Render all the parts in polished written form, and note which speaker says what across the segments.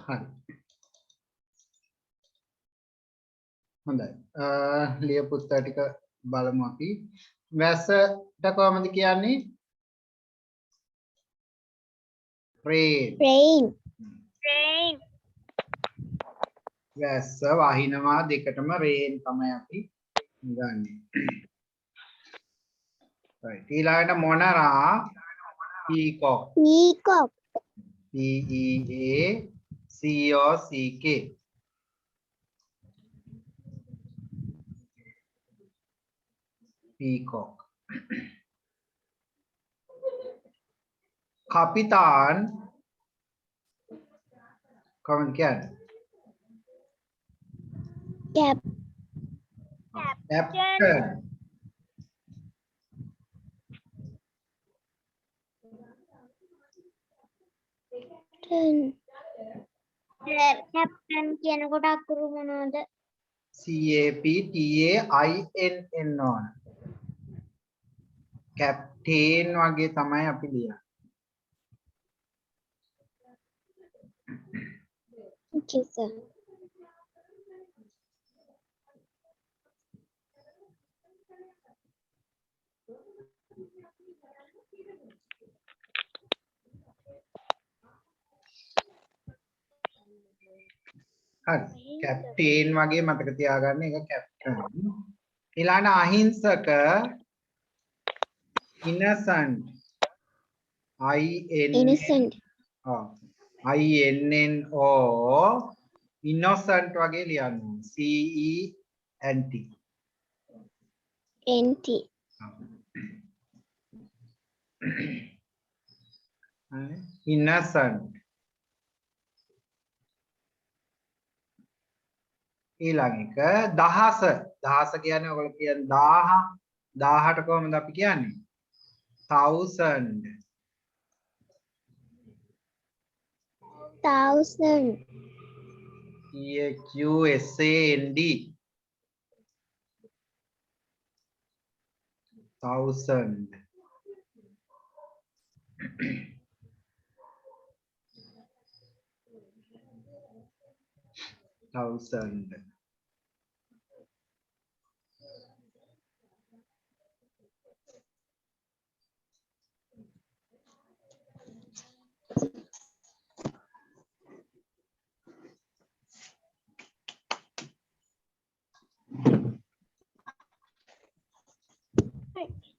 Speaker 1: හරි. හොඳයි. ලියපු උත්තර ටික බලමු අපි. වැස්සට කොහොමද කියන්නේ? rain.
Speaker 2: rain
Speaker 1: වැස්ස වහිනවා දෙකටම rain තමයි අපි ගන්නෙ. right. ඊළඟට මොනරා peacock.
Speaker 2: peacock
Speaker 1: P-E-A-C-O-C-K. peacock. kapitan kawan kian captain
Speaker 2: captain කියනකොට අකුරු මොනවද?
Speaker 1: C-A-P-T-A-I-N-N on captain වගේ තමයි අපි ලියන්නේ.
Speaker 2: okay sir.
Speaker 1: හරි captain වගේ මතක තියාගන්න එක captain. ඊළඟ අහිංසක innocent
Speaker 2: innocent
Speaker 1: I-N-N-O innocent වගේ ලියන්න C-E-N-T
Speaker 2: NT
Speaker 1: innocent. ඊළඟ එක දහස. දහස කියන්නේ ඔයගොල්ලෝ කියන්නේ 1000. 1000ට කොහොමද අපි කියන්නේ? 1000. T-H-U-S-A-N-D 1000. Thousand.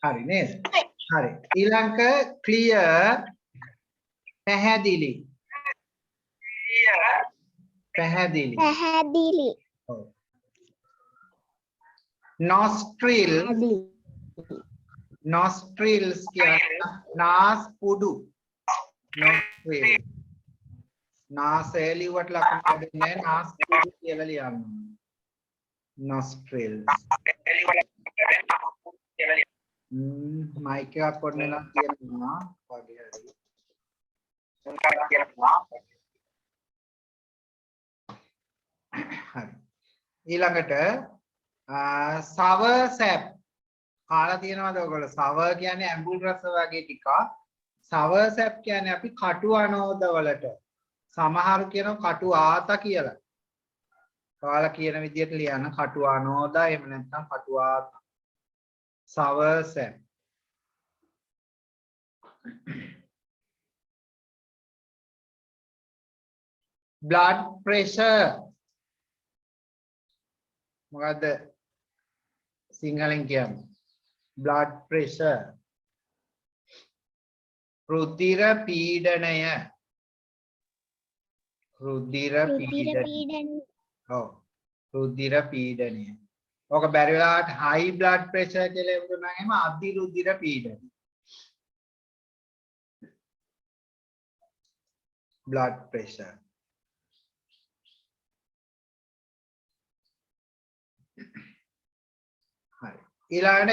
Speaker 1: හරි නේද? හරි. ඊළඟ clear පැහැදිලි. පැහැදිලි. ඔව්. nostril nostrils කියන්නේ නාස් පුඩු. nostril නාසය ලිව්වට ලකුණු දෙන්නේ නාස් පුඩු කියලා ලියන්න. nostrils මයික් එක පොඩ්ඩක් කියනවා වගේ හරි. හරි. ඊළඟට සව සැප් කාලා තියෙනවද ඔයගොල්ලෝ? සව කියන්නේ ඇඹුල් රස වගේ ටිකක්. සව සැප් කියන්නේ අපි කටු අනෝද වලට. සමහරු කියනවා කටු ආතා කියලා. කාලා කියන විදිහට ලියන්න කටු අනෝදා එහෙම නැත්නම් කටු ආතා. සව සැප්. blood pressure මොකද්ද සිංහලෙන් කියන්නේ? blood pressure. රුධිර පීඩනය. රුධිර පීඩනය. ඔව්. රුධිර පීඩනය. ඔක බැරි වෙලාවට high blood pressure කියලා එමුනා එහෙම අධි රුධිර පීඩනය. blood pressure. හරි. ඊළඟට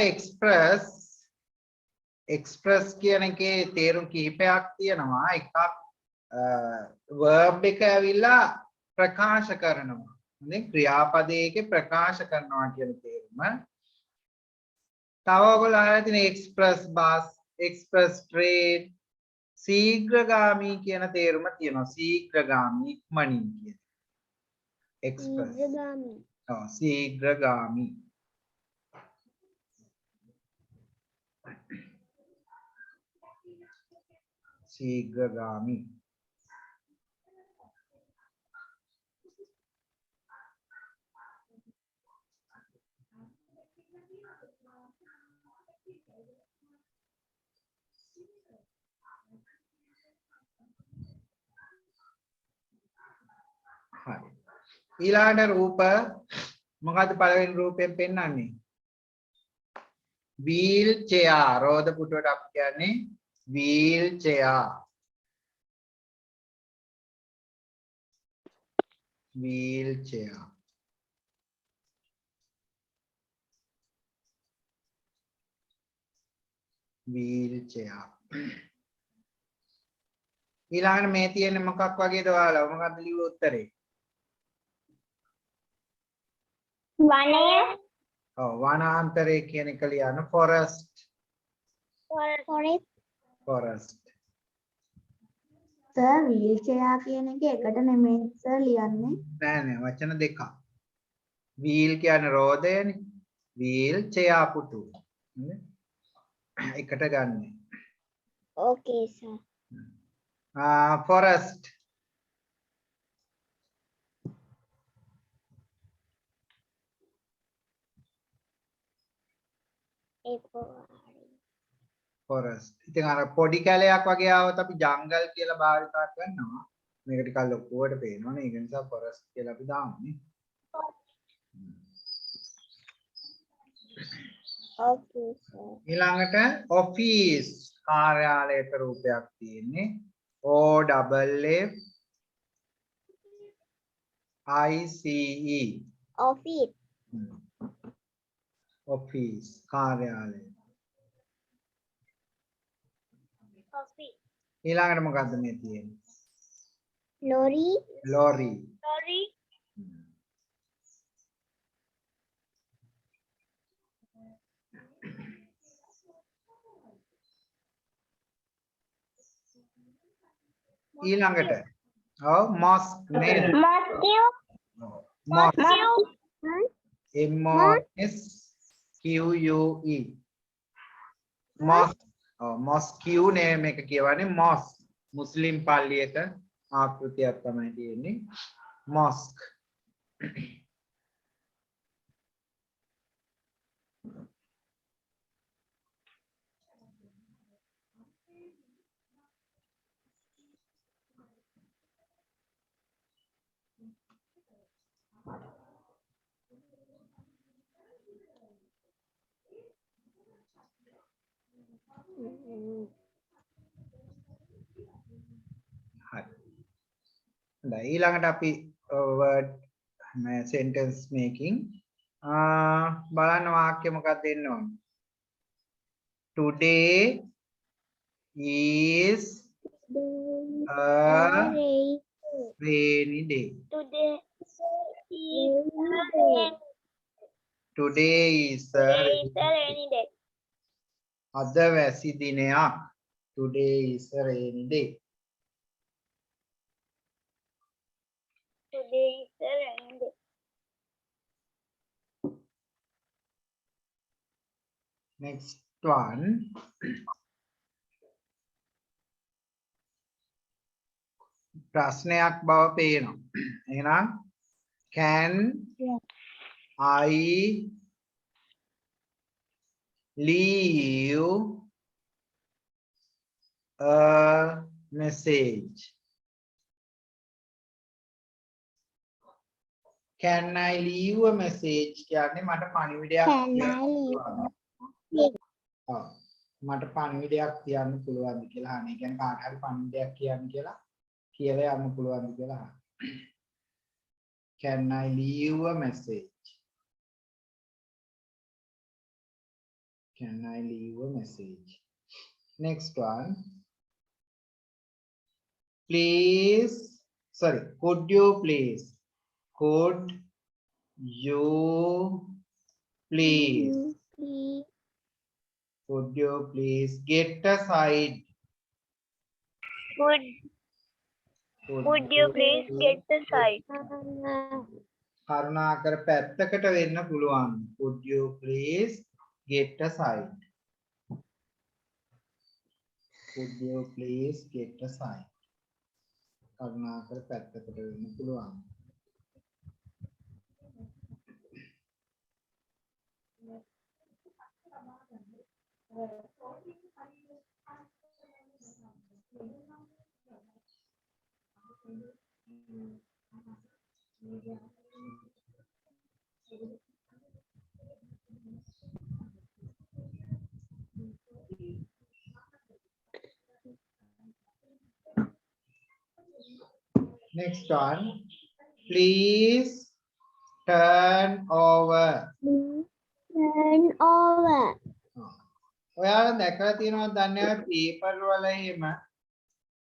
Speaker 1: express කියන එකේ තේරුම් කිහිපයක් තියෙනවා. එකක් verb එක ඇවිල්ලා ප්‍රකාශ කරනවා. දැන් ක්‍රියාපදයේක ප්‍රකාශ කරනවා කියන තේරුම. තව ඔයගොල්ලෝ අහලා තියෙන express bus, express train, සීඝ්‍රගාමී කියන තේරුම තියෙනවා. සීඝ්‍රගාමී ඉක්මනින් කියන එක්ස්ප්‍රස්.
Speaker 2: ඉන්ද්‍රගාමී.
Speaker 1: ඔව් සීඝ්‍රගාමී. සීඝ්‍රගාමී. හරි. ඊළඟ රූප මොකද්ද පළවෙනි රූපයෙන් පෙන්වන්නේ? wheel chair. රෝද පුටුවට අපි කියන්නේ wheel chair. wheel chair. wheel chair. ඊළඟට මේ තියෙන මොකක් වගේද ඔයාලා? මොකක්ද ලියුව උත්තරේ?
Speaker 2: වනය.
Speaker 1: ඔව් වනාන්තරය කියන එක ලියන්න forest.
Speaker 2: forest.
Speaker 1: forest.
Speaker 3: Sir wheel chair කියන එක එකට නෙමෙයි සර් ලියන්නේ.
Speaker 1: නෑ නෑ වචන දෙකක්. wheel කියන්නේ රෝදයනේ. wheel chair පුටු. එකට ගන්න.
Speaker 2: okay sir.
Speaker 1: forest. forest. ඉතින් අර පොඩි කැලයක් වගේ ආවොත් අපි ජංගල් කියලා භාවිතා කරනවා. මේක ටිකක් ලොකුවට පේනවනේ. ඒක නිසා forest කියලා අපි දාන්නේ.
Speaker 2: okay sir.
Speaker 1: ඊළඟට office කාර්යාලයක රූපයක් තියෙන්නේ. O double F I C E.
Speaker 2: office.
Speaker 1: office කාර්යාලය.
Speaker 2: office.
Speaker 1: ඊළඟට මොකද්ද මේ තියෙන්නේ?
Speaker 2: lorry.
Speaker 1: lorry.
Speaker 2: lorry.
Speaker 1: ඊළඟට ඔව් mosque නේද?
Speaker 2: mosque.
Speaker 1: mosque M O S Q U E. mosque. ඔව් mosque නේ මේක කියවන්නේ mosque. මුස්ලිම් පල්ලියක ආකෘතියක් තමයි තියෙන්නේ. mosque. හරි. දැන් ඊළඟට අපි word sentence making බලන්න වාක්‍ය මොකක්ද දෙන්න ඕන? Today is a rainy day.
Speaker 2: today
Speaker 1: Today is a
Speaker 2: rainy day.
Speaker 1: අද වැසි දිනයක්. Today is a rainy day.
Speaker 2: today is a rainy day.
Speaker 1: Next one. ප්‍රශ්නයක් බව පේනවා. එහෙනම් can I leave a message? Can I leave a message කියන්නේ මට පණිවිඩයක් මට පණිවිඩයක් කියන්න පුළුවන්ද කියලා අහන. ඒ කියන්නේ කාට හරි පණිවිඩයක් කියන්න කියලා යන්න පුළුවන්ද කියලා අහන. Can I leave a message? Can I leave a message? Next one. Please, sorry, could you please? Could you please? Could you please get a side
Speaker 2: Would you please get the site?
Speaker 1: කරුණාකර පැත්තකට වෙන්න පුළුවන්. Would you please get a site? Would you please get a site? කරුණාකර පැත්තකට වෙන්න පුළුවන්. Next one. Please turn over.
Speaker 2: Turn over.
Speaker 1: ඔයාලා දැකලා තියෙනවද දන්නේ නැහැ පේපර් වල එහෙම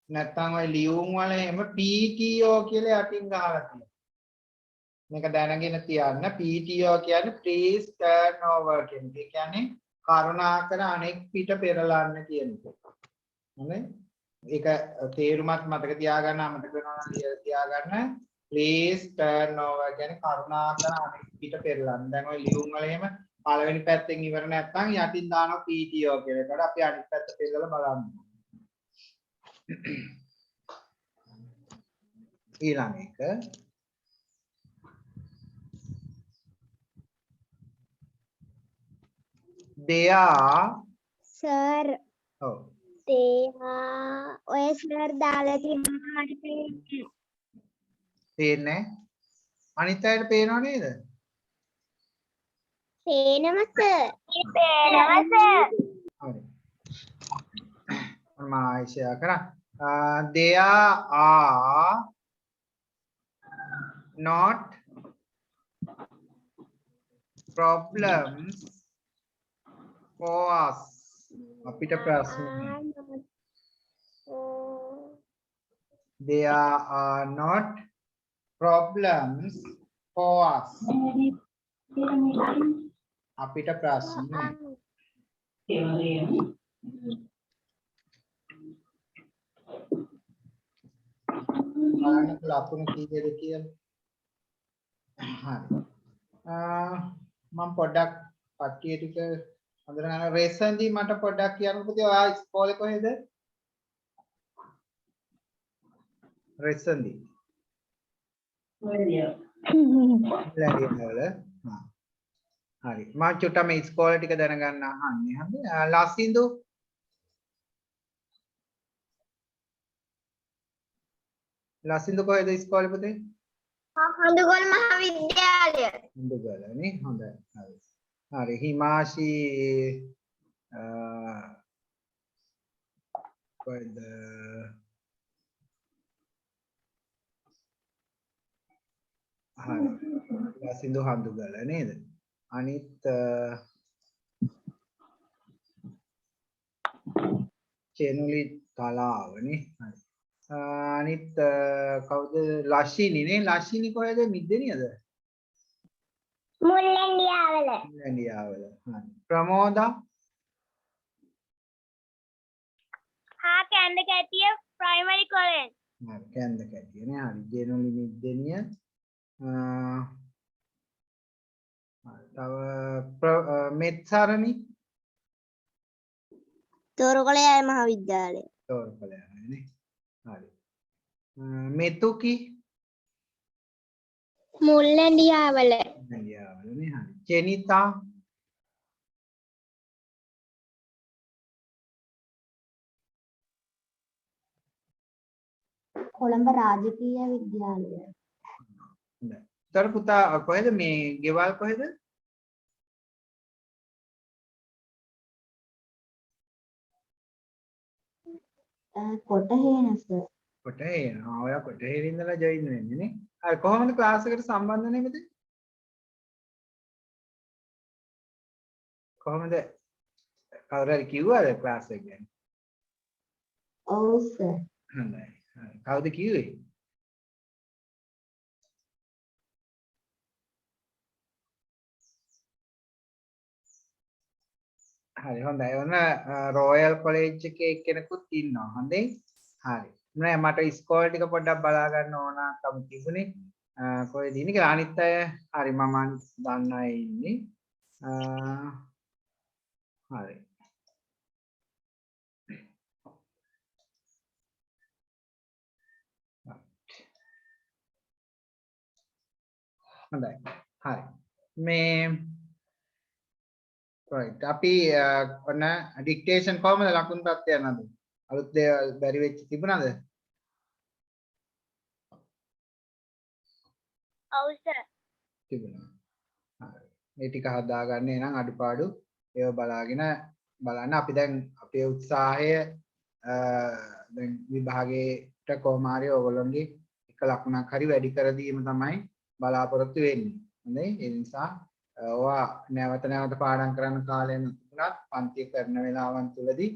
Speaker 1: නැත්නම් ඔය ලියුම් වල එහෙම PTO කියලා යටින් ගහලා තියෙනවා. මේක දැනගෙන තියන්න. PTO කියන්නේ please turn over කියන එක. ඒ කියන්නේ කරුණාකර අනෙක් පිට පෙරලන්න කියන එක. හරි? ඒක තේරුමත් මතක තියාගන්න අමතක වෙනවා නම් තියාගන්න. please turn over කියන්නේ කරුණාකර අනෙක් පිට පෙරලන්න. දැන් ඔය ලියුම් වල එහෙම පළවෙනි පැත්තෙන් ඉවර නැත්නම් යටින් දානවා PTO කියලා. ඒකට අපි අනිත් පැත්ත පෙරලලා බලන්න. ඊළඟ එක they are
Speaker 2: Sir,
Speaker 1: ඔව්
Speaker 2: they are ඔය sir දාලා තියෙනවා මට පේන්නේ.
Speaker 1: පේන්නේ අනිත් අයට පේනව නේද?
Speaker 2: පේනවා sir. පේනවා sir.
Speaker 1: හරි. මම ආයෙත් කරා. There are not problems for us. අපිට ප්‍රශ්න නැහැ. There are not problems for us. අපිට ප්‍රශ්න නැහැ. බලන්න ලකුණු කීයද කියලා. හරි. මම පොඩ්ඩක් පට්ටිය ටික හොඳට ගන්න රෙසන්දි මට පොඩ්ඩක් කියන්නකෝ පුතේ ඔයා ඉස්කෝලේ කොහෙද? රෙසන්දි. ලැබියවල. හරි. මම චුට්ටක් මේ ඉස්කෝලේ ටික දැනගන්න අහන්නේ. හරි. ලසින්දු ලසින්දු කොහෙද ඉස්කෝලේ පුතේ?
Speaker 2: හඳුගොල් මහාවිද්‍යාලය.
Speaker 1: හඳුගල නේ හොඳයි. හරි. හරි හිමාෂි කොහෙද? හරි. ලසින්දු හඳුගල නේද? අනිත් චේනුලි තලාව නේ. හරි. අනිත් කවුද ලෂිනි නේ ලෂිනි කොහෙද මිද්දේනියද
Speaker 2: මුල්ලැන්ඩියාවල
Speaker 1: මුල්ලැන්ඩියාවල හරි ප්‍රමෝදා
Speaker 2: හා කැන්ද කැටිය ප්‍රයිමරි කොලෙජ්
Speaker 1: හරි කැන්ද කැටිය නේ හරි ජේනුලි මිද්දේනිය තව මෙත්සරණි
Speaker 3: තෝරකොළේ මහාවිද්‍යාලය.
Speaker 1: තෝරකොළේ නේ හරි මෙතුකි
Speaker 2: මුල්ලැන්ඩියාවල
Speaker 1: මුල්ලැන්ඩියාවල නේ හරි ජෙනිතා
Speaker 3: කොළඹ රාජකීය විද්‍යාලය.
Speaker 1: හොඳයි. තර පුතා කොහෙද මේ ගෙවල් කොහෙද?
Speaker 3: කොටහේනස.
Speaker 1: කොටහේන. ඔයා කොටහේන ඉඳලා ජොයින් වෙන්නේ නේ. හරි කොහොමද ක්ලාස් එකට සම්බන්ධ වෙන්නේ මෙතන? කොහොමද? කවුරු හරි කිව්වද ක්ලාස් එක ගැන?
Speaker 3: ඔව් සර්.
Speaker 1: හොඳයි. හරි. කවුද කිව්වේ? හරි හොඳයි. ඔන්න රොයල් කොලෙජ් එකේ එක්කෙනෙකුත් ඉන්නවා. හොඳයි. හරි. නෑ මට ඉස්කෝල ටික පොඩ්ඩක් බලා ගන්න ඕනකම තිබුණේ. කොහෙද ඉන්නේ කියලා අනිත් අය හරි මම දන්න අය ඉන්නේ. හරි. හොඳයි. හරි. මේ right අපි ඔන්න ඩික්ටේෂන් කොහමද ලකුණු තත්ත්වය නේද? අලුත් දේවල් බැරි වෙච්ච තිබුණාද?
Speaker 2: ඔව් සර්.
Speaker 1: තිබුණා. හරි. මේ ටික හදාගන්නේ නම් අඩුපාඩු ඒව බලාගෙන බලන්න අපි දැන් අපේ උත්සාහය දැන් විභාගයට කොහොම හරි ඔයගොල්ලෝගේ එක ලකුණක් හරි වැඩි කර දීම තමයි බලාපොරොත්තු වෙන්නේ. හොඳයි. ඒ නිසා ඔයා නැවත නැවත පාඩම් කරන්න කාලය නැතුණත් පන්ති කරන වෙලාවන් තුලදී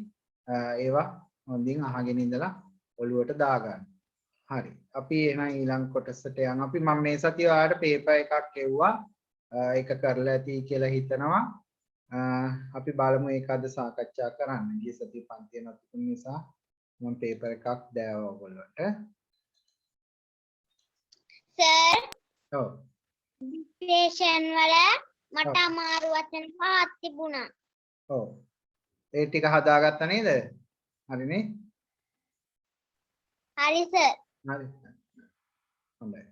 Speaker 1: ඒවා හොඳින් අහගෙන ඉඳලා ඔළුවට දාගන්න. හරි. අපි එහෙනම් ඊළඟ කොටසට යමු. අපි මම මේ සතිය ඔයාලට පේපර් එකක් එව්වා. ඒක කරලා ඇති කියලා හිතනවා. අපි බලමු ඒක අද සාකච්ඡා කරන්න. ගිය සතිය පන්තිය නැතිුන නිසා මම පේපර් එකක් දැවුවා ඔයගොල්ලන්ට.
Speaker 2: සර්
Speaker 1: ඔව්.
Speaker 2: ඩික්ටේෂන් වල මට අමාරු වචන පහක් තිබුණා.
Speaker 1: ඔව්. ඒ ටික හදාගත්තා නේද? හරිනේ?
Speaker 2: හරි සර්.
Speaker 1: හරි. හොඳයි.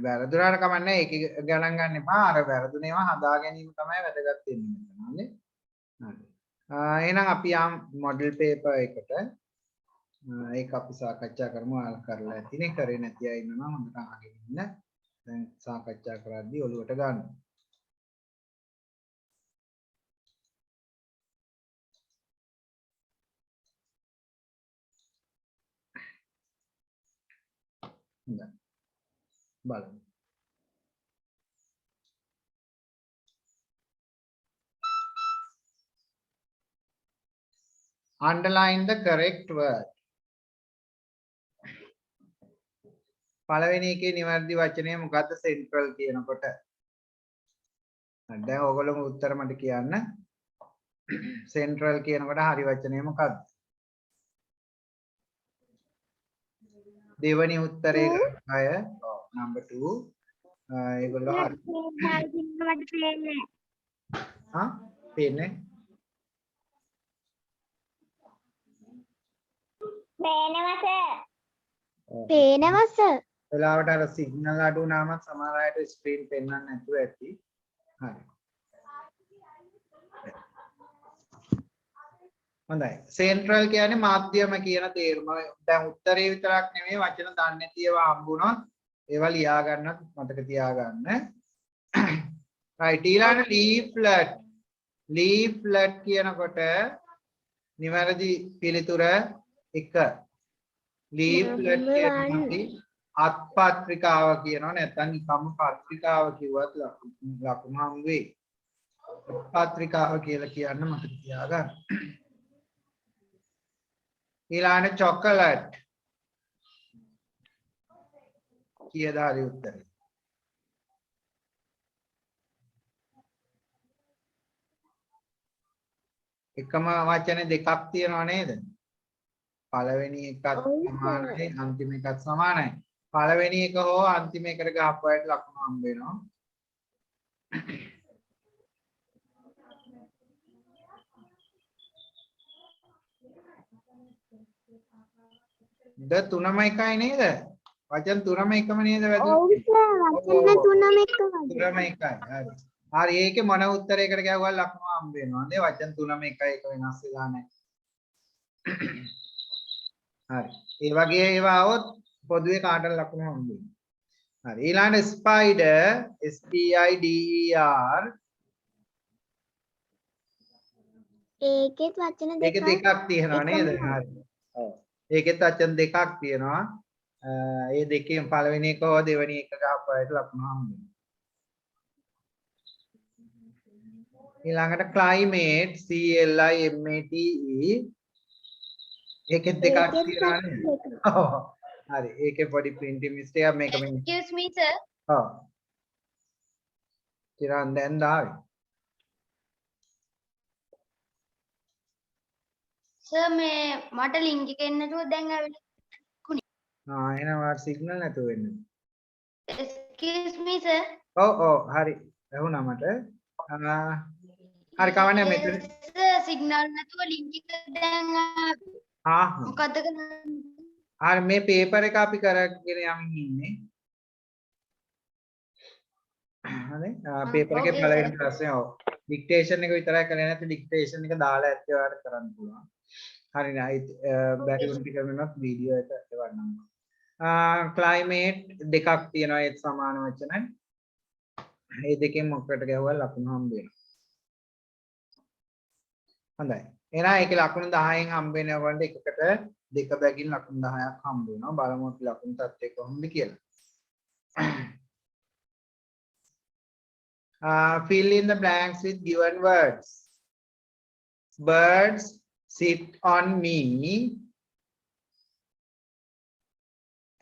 Speaker 1: වැරදුනාට කමන්නේ ඒක ගණන් ගන්න එපා. අර වැරදුනේවා හදා ගැනීම තමයි වැදගත් වෙන්නේ මෙතන. හරි. හරි. එහෙනම් අපි යම් මොඩල් පේපර් එකට ඒක අපි සාකච්ඡා කරමු. ආල් කරලා ඇතිනේ. කරේ නැති අය ඉන්නවා හොඳට අහගෙන ඉන්න. දැන් සාකච්ඡා කරද්දී ඔළුවට ගන්න. හොඳයි. බලමු. Underline the correct word. පළවෙනි එකේ නිවැරදි වචනය මොකද්ද central කියනකොට? දැන් ඔයගොල්ලෝම උත්තර මට කියන්න. central කියනකොට හරි වචනය මොකද්ද? දෙවනි උත්තරේ අය number 2 ඒගොල්ලෝ හරි. හා පේන්නේ?
Speaker 2: පේනවා සර්.
Speaker 3: පේනවා සර්.
Speaker 1: වෙලාවට අර සිග්නල් අඩු වුණාම සමහර අයට ස්ක්‍රීන් පෙන්වන්න නැතුව ඇති. හරි. හොඳයි. සෙන්ට්‍රල් කියන්නේ මාධ්‍යම කියන තේරුම. දැන් උත්තරේ විතරක් නෙමෙයි වචන දන්නේ නැති ඒවා හම්බුනොත් ඒවා ලියා ගන්නත් මතක තියාගන්න. right ඊළඟ leaflet. leaflet කියනකොට නිවැරදි පිළිතුර 1. leaflet කියන්නේ අත්පත්‍රිකාව කියනවා නැත්නම් නිකම්ම පත්‍රිකාව කිව්වත් ලකුණු හම් වෙයි. පත්‍රිකාව කියලා කියන්න මතක තියාගන්න. ඊළඟ chocolate කීයද හරි උත්තරේ? එකම වචන දෙකක් තියෙනව නේද? පළවෙනි එකත් සමානයි අන්තිම එකත් සමානයි. පළවෙනි එක හෝ අන්තිම එකට ගහපු අයට ලකුණු හම්බ වෙනවා. ද තුනම එකයි නේද? වචන තුනම එකම නේද වැදුනේ?
Speaker 2: ඔව් සර් වචන තුනම එකමයි.
Speaker 1: තුනම එකයි. හරි. හරි ඒකේ මොන උත්තරයකට ගැව්වා ලකුණු හම්බ වෙනවා. නේ වචන තුනම එකයි එක වෙනස් වෙලා නැහැ. හරි. ඒ වගේ ඒවා આવොත් පොදුවේ කාටද ලකුණු හම්බ වෙන්නේ. හරි. ඊළඟ spider S P I D E R
Speaker 2: ඒකෙත් වචන
Speaker 1: ඒකේ දෙකක් තියෙනවා නේද? හරි. ඔව්. ඒකෙත් වචන දෙකක් තියෙනවා. ඒ දෙකෙන් පළවෙනි එක හෝ දෙවෙනි එක ගහපුවාට ලකුණු හම්බ වෙනවා. ඊළඟට climate C L I M A T E ඒකෙත් දෙකක් තියෙනවා නේද? ඔව්. හරි. ඒකේ පොඩි printing mistake එකක් මේක මෙන්න.
Speaker 2: Excuse me sir.
Speaker 1: ඔව්. තිරන් දැන් දාවේ.
Speaker 2: සර් මේ මට ලින්ක් එක එන්න නැතුව දැන් ඇවිල්ලා.
Speaker 1: එහෙනම් ඔයාලට සිග්නල් නැතුව වෙන්නේ.
Speaker 2: Excuse me, sir.
Speaker 1: ඔව් හරි. ඇහුණා මට. හරි කවන්නේ මෙතන.
Speaker 2: Sir, signal නැතුව link එක දැන් මොකද්ද කරන්නේ?
Speaker 1: හරි මේ පේපර් එක අපි කරගෙන යමින් ඉන්නේ. හරි පේපර් එකේ
Speaker 2: okay,
Speaker 1: පළවෙනි
Speaker 2: sir.
Speaker 1: ප්‍රශ්නේ ඔව්. ඩික්ටේෂන් එක විතරයි කරන්නේ නැත්නම් ඩික්ටේෂන් එක දාලා ඇත්තේ ඔයාලට කරන්න පුළුවන්. හරි නයි බැරි වුණ ටික වෙනත් වීඩියෝ එක එවන්නම්. ක්ලයිමේට් දෙකක් තියෙනවා ඒත් සමාන වචන. මේ දෙකෙන් මොකකට ගැහුවා ලකුණු හම්බ වෙනවා. හොඳයි. එහෙනම් ඒකේ ලකුණු 10න් හම්බ වෙන ඔයගොල්ලන්ට එකකට දෙක බැගින් ලකුණු 10ක් හම්බ වෙනවා. බලමු අපි ලකුණු තත්ත්වය කොහොමද කියලා. Fill in the blanks with given words. Birds sit on me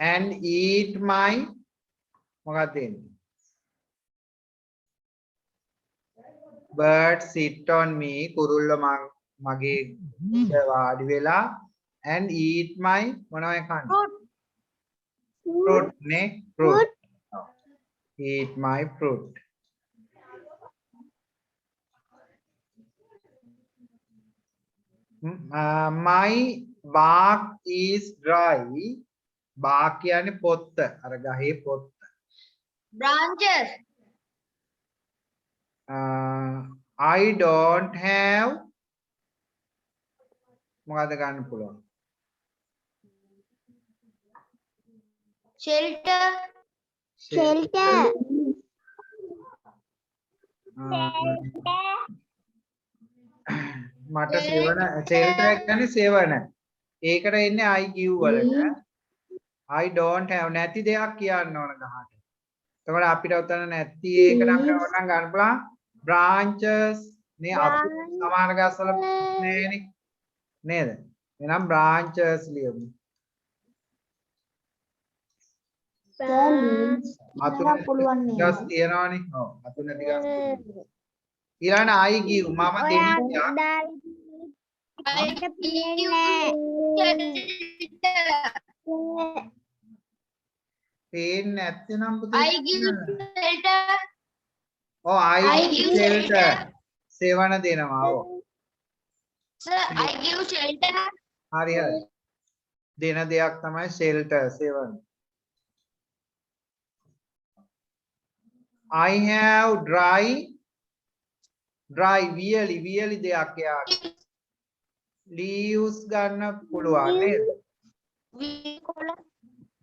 Speaker 1: and eat my මොකක්ද එන්නේ? Birds sit on me කුරුල්ල මගේ වාඩි වෙලා and eat my මොනවයි කන්නේ? Fruit නේ fruit. Eat my fruit. My bark is dry. Bark කියන්නේ පොත්ත. අර ගහේ පොත්ත.
Speaker 2: Branches.
Speaker 1: I don't have මොකද ගන්න පුළුවන්?
Speaker 2: Shelter.
Speaker 1: මට සෙවන ෂෙල්ටර් එක කියන්නේ සෙවන. ඒකට එන්නේ I give වලට. I don't have නැති දෙයක් කියන්න ඕන ගහට. එතකොට අපිට උතන නැති ඒකට අපිට ඕනනම් ගන්න පුළුවන් branches නේ අතු සමාන ගස්වල නෑනේ. නේද? එහෙනම් branches ලියමු. අතු
Speaker 3: පුළුවන් නේද?
Speaker 1: ගස් තියනවනේ. ඔව් අතු නැති ගස්. ඊළඟ I give මම දෙන්නේ
Speaker 2: I give
Speaker 1: පේන්නේ නැත්නම් පුතේ.
Speaker 2: I give shelter.
Speaker 1: ඔව් I
Speaker 2: give
Speaker 1: shelter සෙවන දෙනවා. ඔව්.
Speaker 2: Sir, I give shelter.
Speaker 1: හරි. දෙන දෙයක් තමයි shelter සෙවන. I have dry වියලි දෙයක් යාට. leaves ගන්න පුළුවන් නේද?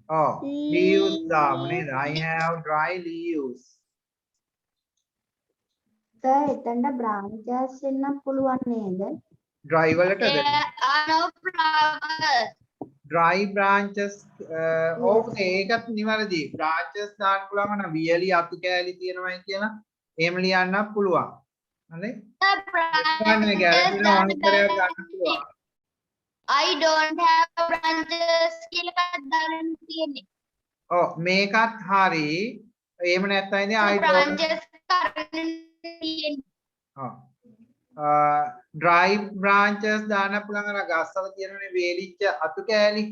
Speaker 1: ඔව් leaves දාමු නේද? I have dry leaves.
Speaker 3: එතනට branches එන්න පුළුවන් නේද?
Speaker 1: dry වලටද?
Speaker 2: There are no flowers.
Speaker 1: dry branches ඕක ඒකත් නිවැරදි. branches දාන්න පුළුවන් නම් වියලි අතු කෑලි තියෙනවයි කියලා එහෙම ලියන්න පුළුවන්. හරි?
Speaker 2: I don't have branches කියලා දාන්න තියෙන්නේ.
Speaker 1: ඔව් මේකත් හරි. එහෙම නැත්නම් ඉතින් I don't
Speaker 2: branches තියෙන්නේ.
Speaker 1: ඔව් dry branches දාන්න පුළුවන් අර ගස්වල තියෙනනේ වේලිච්ච අතු කෑලි.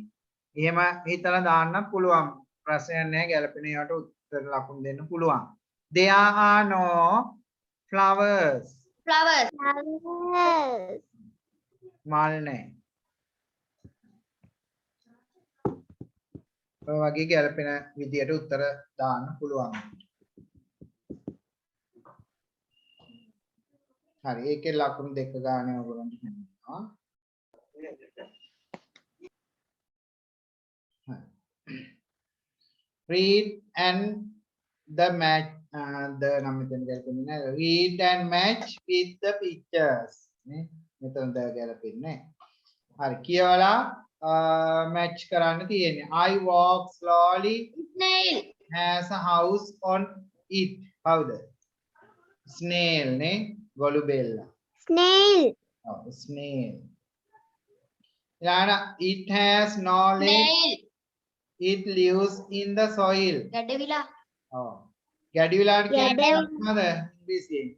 Speaker 1: එහෙම හිතලා දාන්න පුළුවන්. ප්‍රශ්නයක් නැහැ. ගැලපෙන ඒවාට උත්තර ලකුණු දෙන්න පුළුවන්. There are no flowers. මල් නැහැ. ඔය වගේ ගැලපෙන විදියට උත්තර දාන්න පුළුවන්. හරි ඒකේ ලකුණු දෙක ගන්න ඕගොල්ලන්ට කියනවා. read and the match the නම් මෙතන ගැලපෙන්නේ නැහැ. read and match with the pictures නේ මෙතන ද ගැලපෙන්නේ. හරි කියවලා match කරන්න තියෙන්නේ. I walk slowly.
Speaker 2: Snail
Speaker 1: has a house on it. කවුද? snail නේ ගොළු බෙල්ලා. ඔව් snail. ඊළඟ it has no legs. It lives in the soil.
Speaker 2: ගැඩවිලා.
Speaker 1: ඔව්. ගැඩවිලාට කියන්නේ මොනවද ඉංග්‍රීසියෙන්?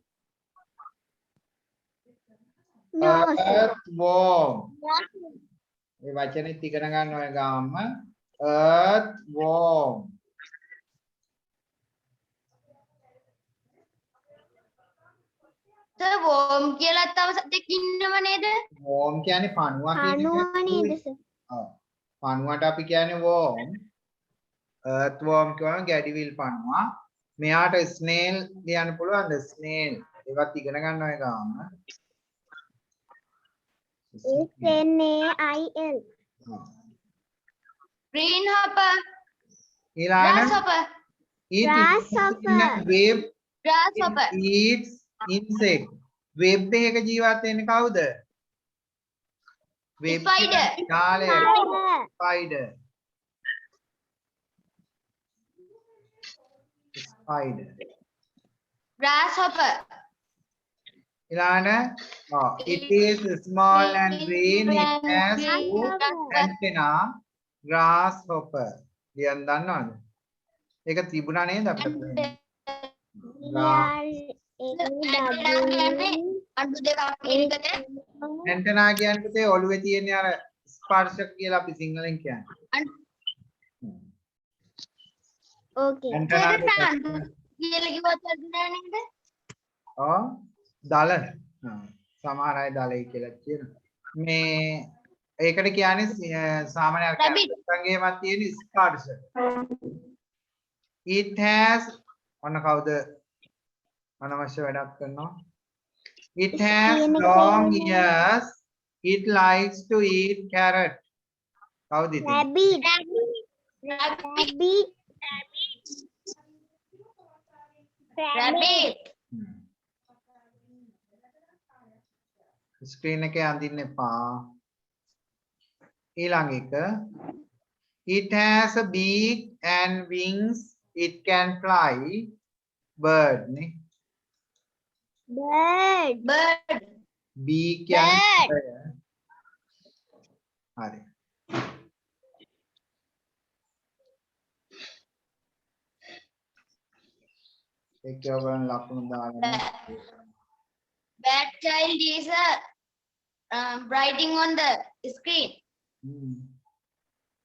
Speaker 1: earthworm. මේ වචනේත් ඉගෙන ගන්න ඔය ගාම earthworm.
Speaker 4: සර් වෝම් කියලා තව සතෙක් ඉන්නව නේද?
Speaker 1: worm කියන්නේ පණුවා කියන එක.
Speaker 2: පණුව නේද සර්?
Speaker 1: ඔව්. පණුවට අපි කියන්නේ worm. earthworm කියවම ගැඩිවිල් පණුවා. මෙයාට snail ලියන්න පුළුවන්ද? snail. ඒවත් ඉගෙන ගන්නවා ඒ ගාම.
Speaker 2: SNAIL.
Speaker 4: ග්‍රීන් හොපර්,
Speaker 1: ඊළඟ
Speaker 4: grasshopper,
Speaker 2: Grasshopper.
Speaker 1: web
Speaker 4: grasshopper,
Speaker 1: eats insect. web එකක ජීවත් වෙන්නේ කවුද? web
Speaker 4: Spider.
Speaker 1: ජාලය.
Speaker 2: Spider.
Speaker 1: spider. spider.
Speaker 4: grasshopper,
Speaker 1: ඊළඟ it is small and green. It has two antenna. grasshopper. ලියන්න දන්නවද? ඒක තිබුණා නේද අපිට?
Speaker 4: අඩු දෙකක් එකට
Speaker 1: ඇන්ටනා කියන්නේ ඔළුවේ තියෙන අර ස්පර්ශක කියලා අපි සිංහලෙන් කියන්නේ.
Speaker 2: Okay.
Speaker 1: ඇන්ටනා
Speaker 4: කියලා කිව්වත් වැරදි නෑ නේද?
Speaker 1: ඔව් දල. සමහර අය දලයි කියලා කියනවා. මේ ඒකට කියන්නේ සාමාන්‍ය
Speaker 4: Rabbit.
Speaker 1: සංගේමක් තියෙන ස්පර්ශක. It has ඔන්න කවුද අනවශ්‍ය වැඩක් කරනවා? It has long ears. It likes to eat carrot. කවුද ඉතින්?
Speaker 2: Rabbit.
Speaker 4: rabbit,
Speaker 1: ස්ක්‍රීන් එකේ අඳින්න එපා. ඊළඟ එක It has a beak and wings. It can fly. Bird නේ.
Speaker 2: Bird.
Speaker 4: bird,
Speaker 1: beak කියන්නේ හරි. ඒක ඔයගොල්ලන් ලකුණු දාගන්න.
Speaker 4: bad child is writing on the screen.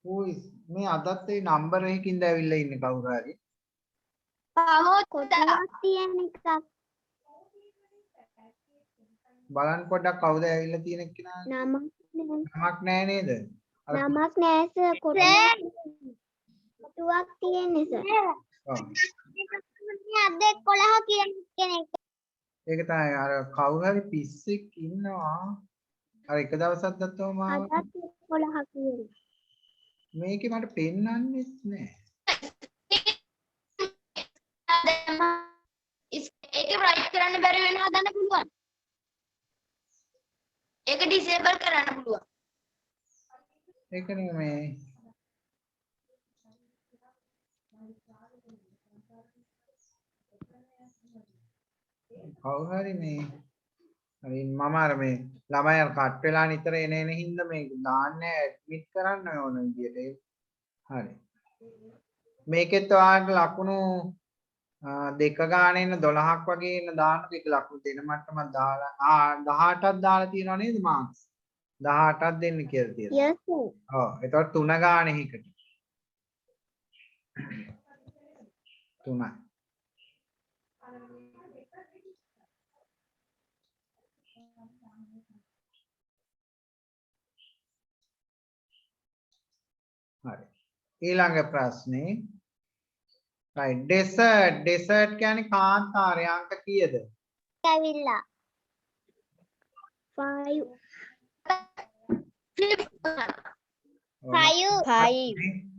Speaker 1: Who is මේ අදත් ඒ නම්බර එකකින්ද ඇවිල්ලා ඉන්නේ කවුරු හරි?
Speaker 4: පහොත්තා,
Speaker 2: කොටුවක් තියෙන එකක්.
Speaker 1: බලන්න පොඩ්ඩක් කවුද ඇවිල්ලා තියෙන කෙනා?
Speaker 2: නමක්
Speaker 1: නමක් නැහැ නේද? අර
Speaker 2: නමක් නෑ සර්. කොටුවක් තියෙන්නේ සර්.
Speaker 1: ඔව්.
Speaker 2: අද 11 කියන කෙනෙක්.
Speaker 1: ඒක තමයි අර කවුරු හරි පිස්සෙක් ඉන්නවා. අර එක දවසක් දැත්තම මාව
Speaker 2: අදත් 11 කියන.
Speaker 1: මේකේ මට පෙන්වන්නෙත් නෑ.
Speaker 4: ඒක write කරන්න බැරි වෙන හදන්න පුළුවන්. ඒක disable කරන්න පුළුවන්.
Speaker 1: ඒකනේ මේ කවුරු හරි මේ හරි මම අර මේ ළමයි අර කට් වෙලා නිතර එන හින්දා මේක දාන්නේ ඇඩ්මිට් කරන්න ඕන විදියට. හරි. මේකෙත් ඔයාලට ලකුණු දෙක ගානේ ඉන්න 12ක් වගේ ඉන්න දාන්න එක ලකුණු දෙන මට්ටමක් දාලා 18ක් දාලා තියෙනව නේද මාක්ස්? 18ක් දෙන්න කියලා තියෙනවා.
Speaker 2: Yes sir.
Speaker 1: ඔව් එතකොට 3 ගානේ එකට. 3යි. හරි. ඊළඟ ප්‍රශ්නේ right desert කියන්නේ කාන්තාරය අංක කීයද?
Speaker 2: ඇවිල්ලා 5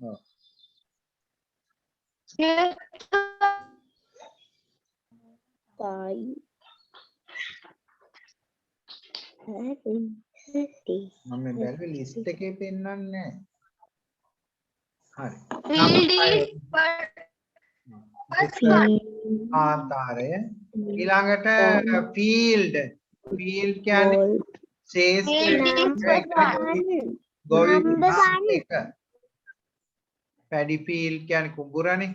Speaker 1: ඔව්. මම මේ බැලුවේ ලිස්ට් එකේ පෙන්වන්නේ නැහැ. හරි. කාන්තාරය ඊළඟට field කියන්නේ ශේෂ්ත්‍ර ගොවි පැඩි field කියන්නේ කුඹුරනේ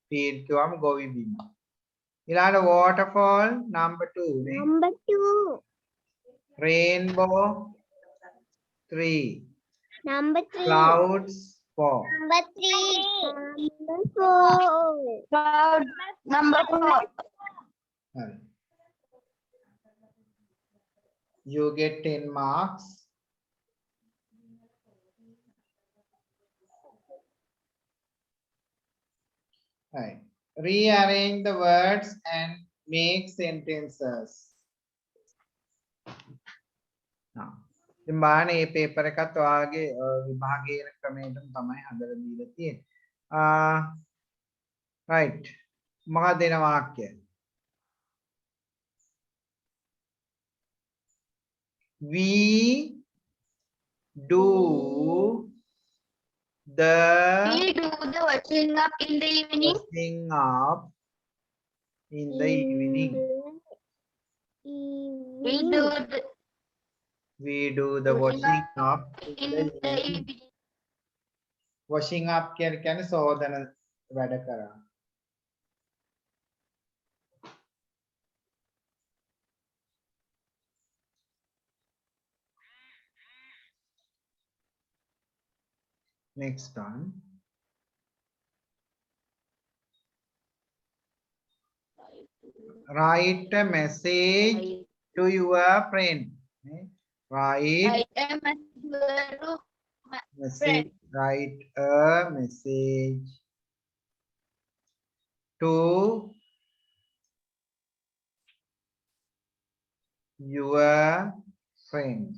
Speaker 1: field කියවම ගොවි බිම ඊළඟට waterfall number 2 නේ
Speaker 2: number 2
Speaker 1: rainbow 3
Speaker 2: number 3
Speaker 1: clouds 4.
Speaker 2: Number 3. Number 4.
Speaker 4: Cloud number 4.
Speaker 1: Right. You get 10 marks. Right. Rearrange the words and make sentences. Now, ඉතින් බලන්න මේ පේපර් එකත් ඔයාගේ විභාගයේ ක්‍රමයටම තමයි හදලා දීලා තියෙන්නේ. right. මොකක්ද දෙන වාක්‍යය? We do the
Speaker 4: We do the washing up in the evening.
Speaker 1: washing up in the evening.
Speaker 4: We do the
Speaker 1: We do the washing up
Speaker 4: in
Speaker 1: in
Speaker 4: the
Speaker 1: the evening.
Speaker 4: evening.
Speaker 1: Washing up කියන්නේ සෝදන වැඩ කරා. Next one. Write a message to your friend. Write
Speaker 4: Write a message to
Speaker 1: message. Write a message to your friend.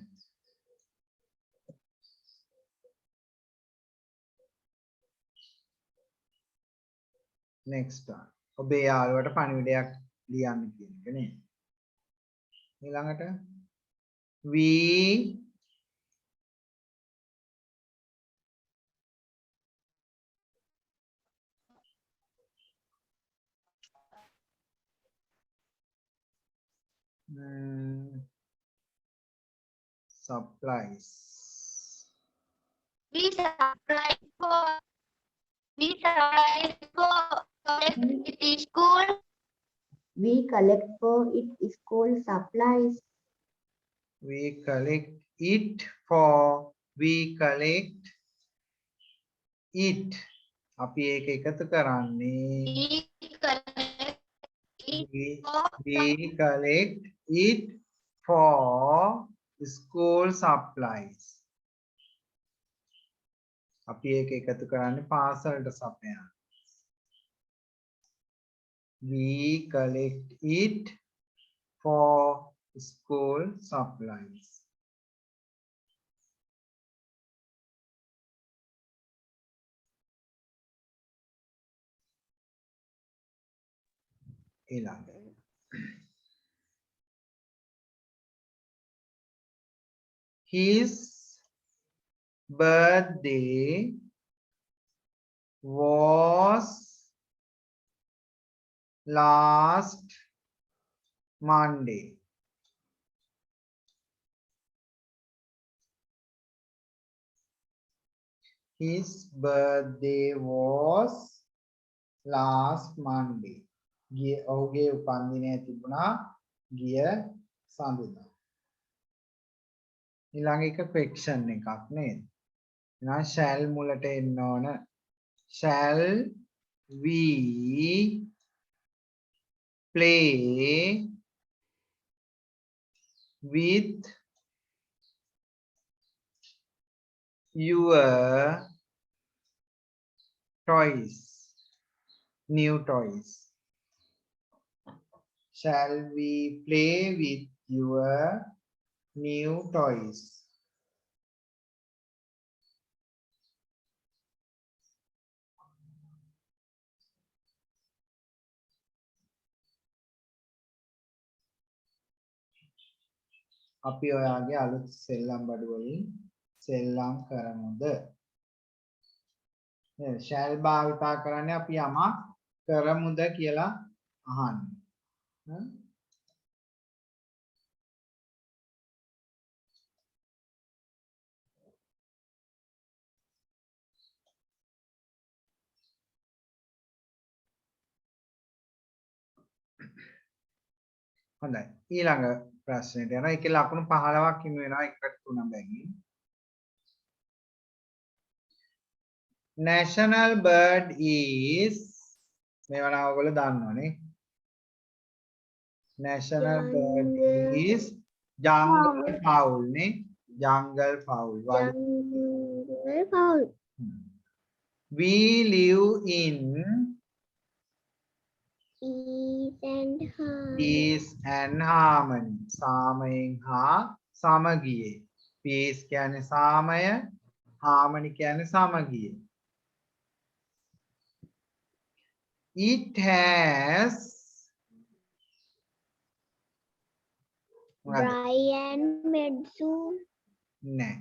Speaker 1: Next one. ඔබේ යාළුවට පණිවිඩයක් ලියන්න කියන එක නේ. ඊළඟට we supplies.
Speaker 4: we supply for collect school.
Speaker 3: We collect for it school supplies.
Speaker 1: We collect it for we collect it. අපි ඒක එකතු කරන්නේ we collect it for school supplies. අපි ඒක එකතු කරන්නේ පාසලට සපයන්න. We collect it for school supplies. ඊළඟ his birthday was last Monday. His birthday was last Monday. ඔහුගේ උපන්දිනය තිබුණා ගිය සඳුදා. ඊළඟ එක question එකක් නේද? එහෙනම් shall මුලට එන්න ඕන. Shall we play with your toys? New toys. Shall we play with your new toys? අපි ඔයාගේ අලුත් සෙල්ලම් බඩු වලින් සෙල්ලම් කරමුද? නේද? shall භාවිතා කරන්නේ අපි යමක් කරමුද කියලා අහන්නේ. හොඳයි. ඊළඟ ප්‍රශ්නෙට යනවා. ඒකේ ලකුණු 15ක් හිමි වෙනවා 1ට 3 බැගින්. national bird is මේවා නම් ඔයගොල්ලෝ දන්නවනේ. national bird is jungle fowl නේ. jungle fowl.
Speaker 2: jungle fowl.
Speaker 1: We live in
Speaker 2: peace
Speaker 1: peace and
Speaker 2: and harmony.
Speaker 1: harmony. සාමයෙන් හා සමගියේ. peace කියන්නේ සාමය, harmony කියන්නේ සමගිය. It has
Speaker 2: Brian Medsu.
Speaker 1: නෑ.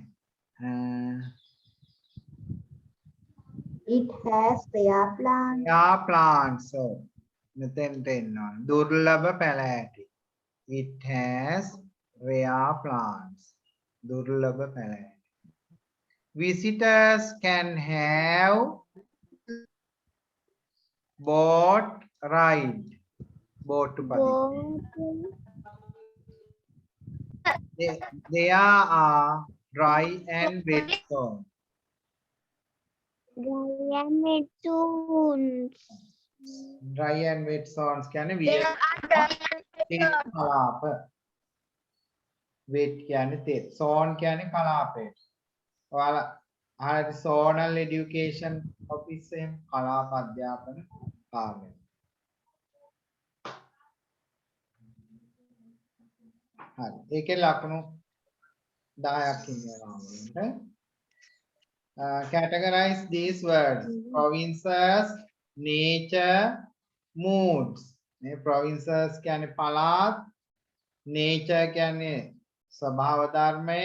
Speaker 3: It has rare plants.
Speaker 1: යා plants. So මෙතෙන්ට එන්න ඕන. දුර්ලභ පැලෑටි. It has rare plants. දුර්ලභ පැලෑටි. Visitors can have boat ride. Boat there are dry and wet zones.
Speaker 2: Brian Medsu.
Speaker 1: Dry and wet zones කියන්නේ
Speaker 4: There
Speaker 1: තෙත්
Speaker 4: are
Speaker 1: කලාප. wet කියන්නේ තෙත්. zone කියන්නේ කලාපයට. ඔයාලා අහලා zonal education office එකෙන් කලාප අධ්‍යාපන කාර්යය. හරි. ඒකේ ලකුණු 10ක් ඉන්නවා වුණාට. Categorize these words. Provinces, nature, moods. මේ provinces කියන්නේ පළාත්, nature කියන්නේ ස්වභාව ධර්මය,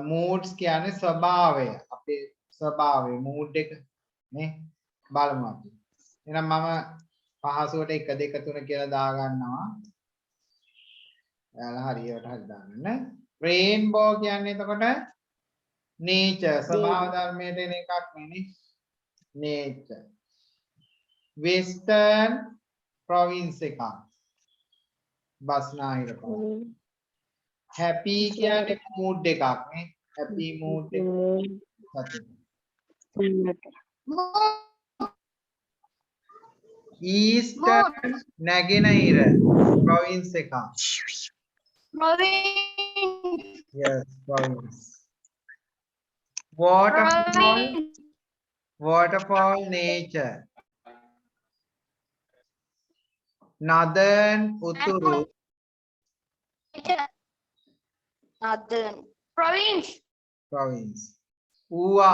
Speaker 1: moods කියන්නේ ස්වභාවය. අපේ ස්වභාවය mood එක නේ බලමු අපි. එහෙනම් මම පහසුවට 1 2 3 කියලා දා ගන්නවා. එයාලා හරියට හරි දාන්න. rainbow කියන්නේ එතකොට nature ස්වභාව ධර්මයට එන එකක් නෙනේ. nature. western province එකක්. බස්නාහිර province. happy කියන්නේ mood එකක් නේ. happy mood එක. eastern නැගෙනහිර province එකක්.
Speaker 4: province.
Speaker 1: yes province. waterfall nature. northern uturu
Speaker 4: Northern province.
Speaker 1: province. uwa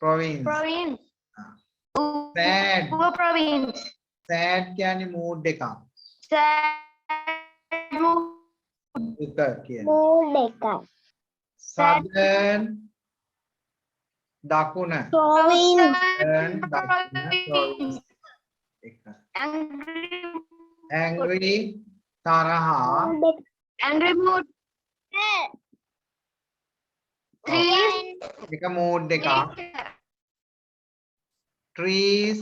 Speaker 1: province.
Speaker 4: Province.
Speaker 1: sad
Speaker 4: Uva province.
Speaker 1: sad කියන්නේ mood එකක්.
Speaker 4: Sad mood.
Speaker 1: දුක කියන.
Speaker 2: mood එකක්.
Speaker 1: southern දකුණ.
Speaker 2: province.
Speaker 1: southern දකුණ province එකක්. angry තරහා
Speaker 4: Angry mood. Trees.
Speaker 1: එක mood එකක්. trees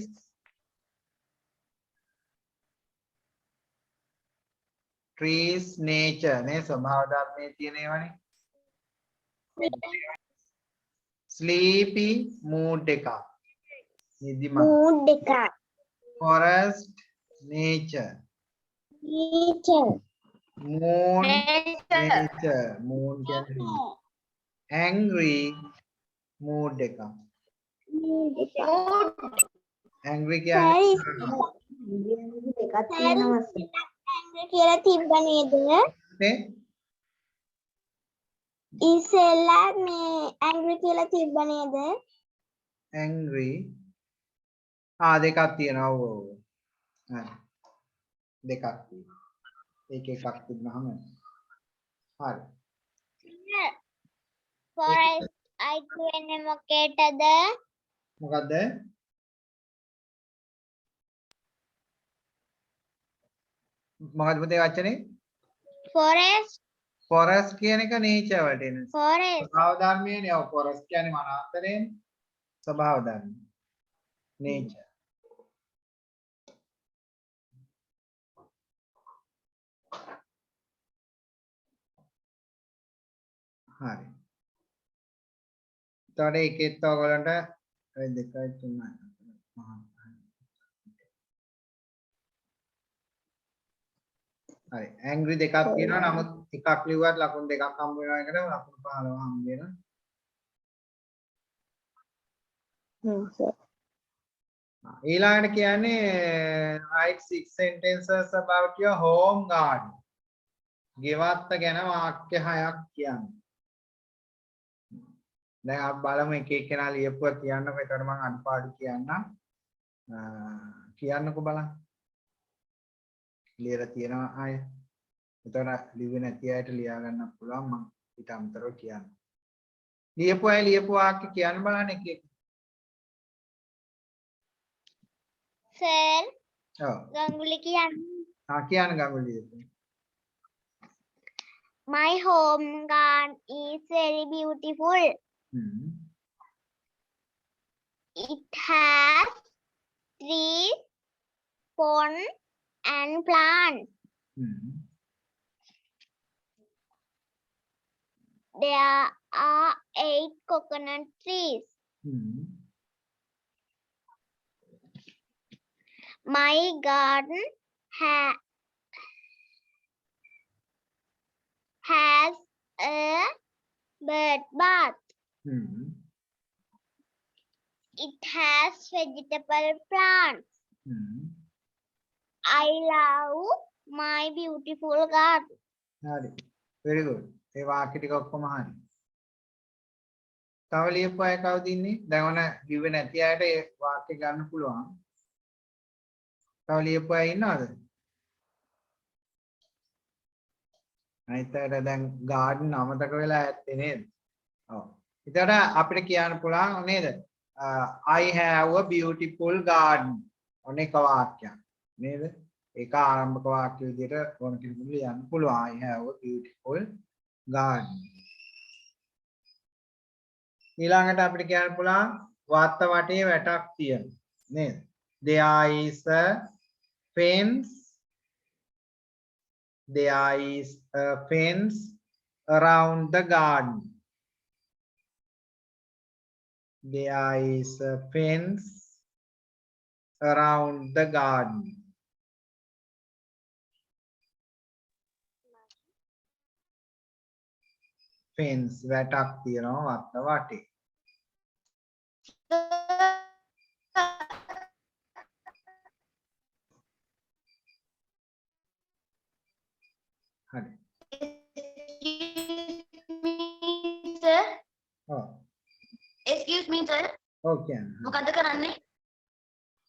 Speaker 1: trees nature නේ ස්වභාව ධර්මයේ තියෙන ඒවානේ. sleepy mood එකක්. නිදිමත.
Speaker 2: mood එකක්.
Speaker 1: forest nature.
Speaker 2: nature.
Speaker 1: moon
Speaker 4: Nature.
Speaker 1: nature moon කියන්නේ angry mood එකක්.
Speaker 2: mood එකක්.
Speaker 4: Mood.
Speaker 1: angry කියන්නේ
Speaker 3: දෙකක් තියෙනවා.
Speaker 2: angry කියලා තිබ්බ නේද?
Speaker 1: නේ
Speaker 2: ඉස්සෙල්ලා මේ angry කියලා තිබ්බ නේද?
Speaker 1: angry දෙකක් තියෙනවා. ඔව් ඔව්. හරි. දෙකක් තියෙනවා. එක එකක් තිබුණාම හරි.
Speaker 2: forest අයිති වෙන්නේ මොකේටද?
Speaker 1: මොකද්ද? මොකද්ද පුතේ වචනේ?
Speaker 2: forest
Speaker 1: forest කියන එක nature වලට එන.
Speaker 2: forest
Speaker 1: ස්වභාව ධර්මයනේ. ඔව් forest කියන්නේ වනාන්තරයනේ. ස්වභාව ධර්ම. nature. හරි. එතකොට ඒකෙත් ඔයගලන්ට ඔය 2 3 හරි ඇංග්‍රි දෙකක් තියෙනවා නමුත් එකක් ලිව්වත් ලකුණු දෙකක් හම්බ වෙනවා එකට ලකුණු 15 හම්බ වෙනවා ඊළඟට කියන්නේ write 6 sentences about your home garden ගෙවත්ත ගැන වාක්‍ය 6ක් කියන්න දැන් අපි බලමු එක එක්කෙනා ලියපුවා කියන්නකො එතකොට මම අඩපාඩු කියන්නම් කියන්නකො බලන්න ලියලා තියෙනවා අය එතකොට ලිව්වේ නැති අයට ලියා ගන්නත් පුළුවන් මම ඊට අමතරව කියන්න ලියපු අය ලියපු වාක්‍ය කියන්න බලන්න එක එක
Speaker 2: සර්
Speaker 1: ඔව්
Speaker 2: ගංගුලි කියන්නේ
Speaker 1: කියන්න ගඟුලි
Speaker 2: my home garden is very beautiful. It has trees, ponds and plants. There are 8 coconut trees. My garden has a bird bath. It has vegetable plants. I love my beautiful garden.
Speaker 1: හරි very good ඒ වාක්‍ය ටික ඔක්කොම හරි තව ලියපු අය කවුද ඉන්නේ දැන් ඔන්න කිව්වේ නැති අයට ඒ වාක්‍ය ගන්න පුළුවන් තව ලියපු අය ඉන්නවද අනිත් අයට දැන් garden අමතක වෙලා ඇත්තේ නේද ඔව් ඊට අපිට කියන්න පුළුවන් නේද I have a beautiful garden ඔන්න එක වාක්‍යයක් නේද ඒක ආරම්භක වාක්‍ය විදිහට ඕන කෙනෙකුට ලියන්න පුළුවන් I have a beautiful garden ඊළඟට අපිට කියන්න පුළුවන් වාත්ත වටේ වැටක් තියෙනවා නේද there is a fence there is a fence around the garden there is a fence around the garden fence වැටක් තියෙනවා වත්ත වටේ හරි
Speaker 4: Excuse me, sir.
Speaker 1: ඕකේ
Speaker 4: මොකද කරන්නේ?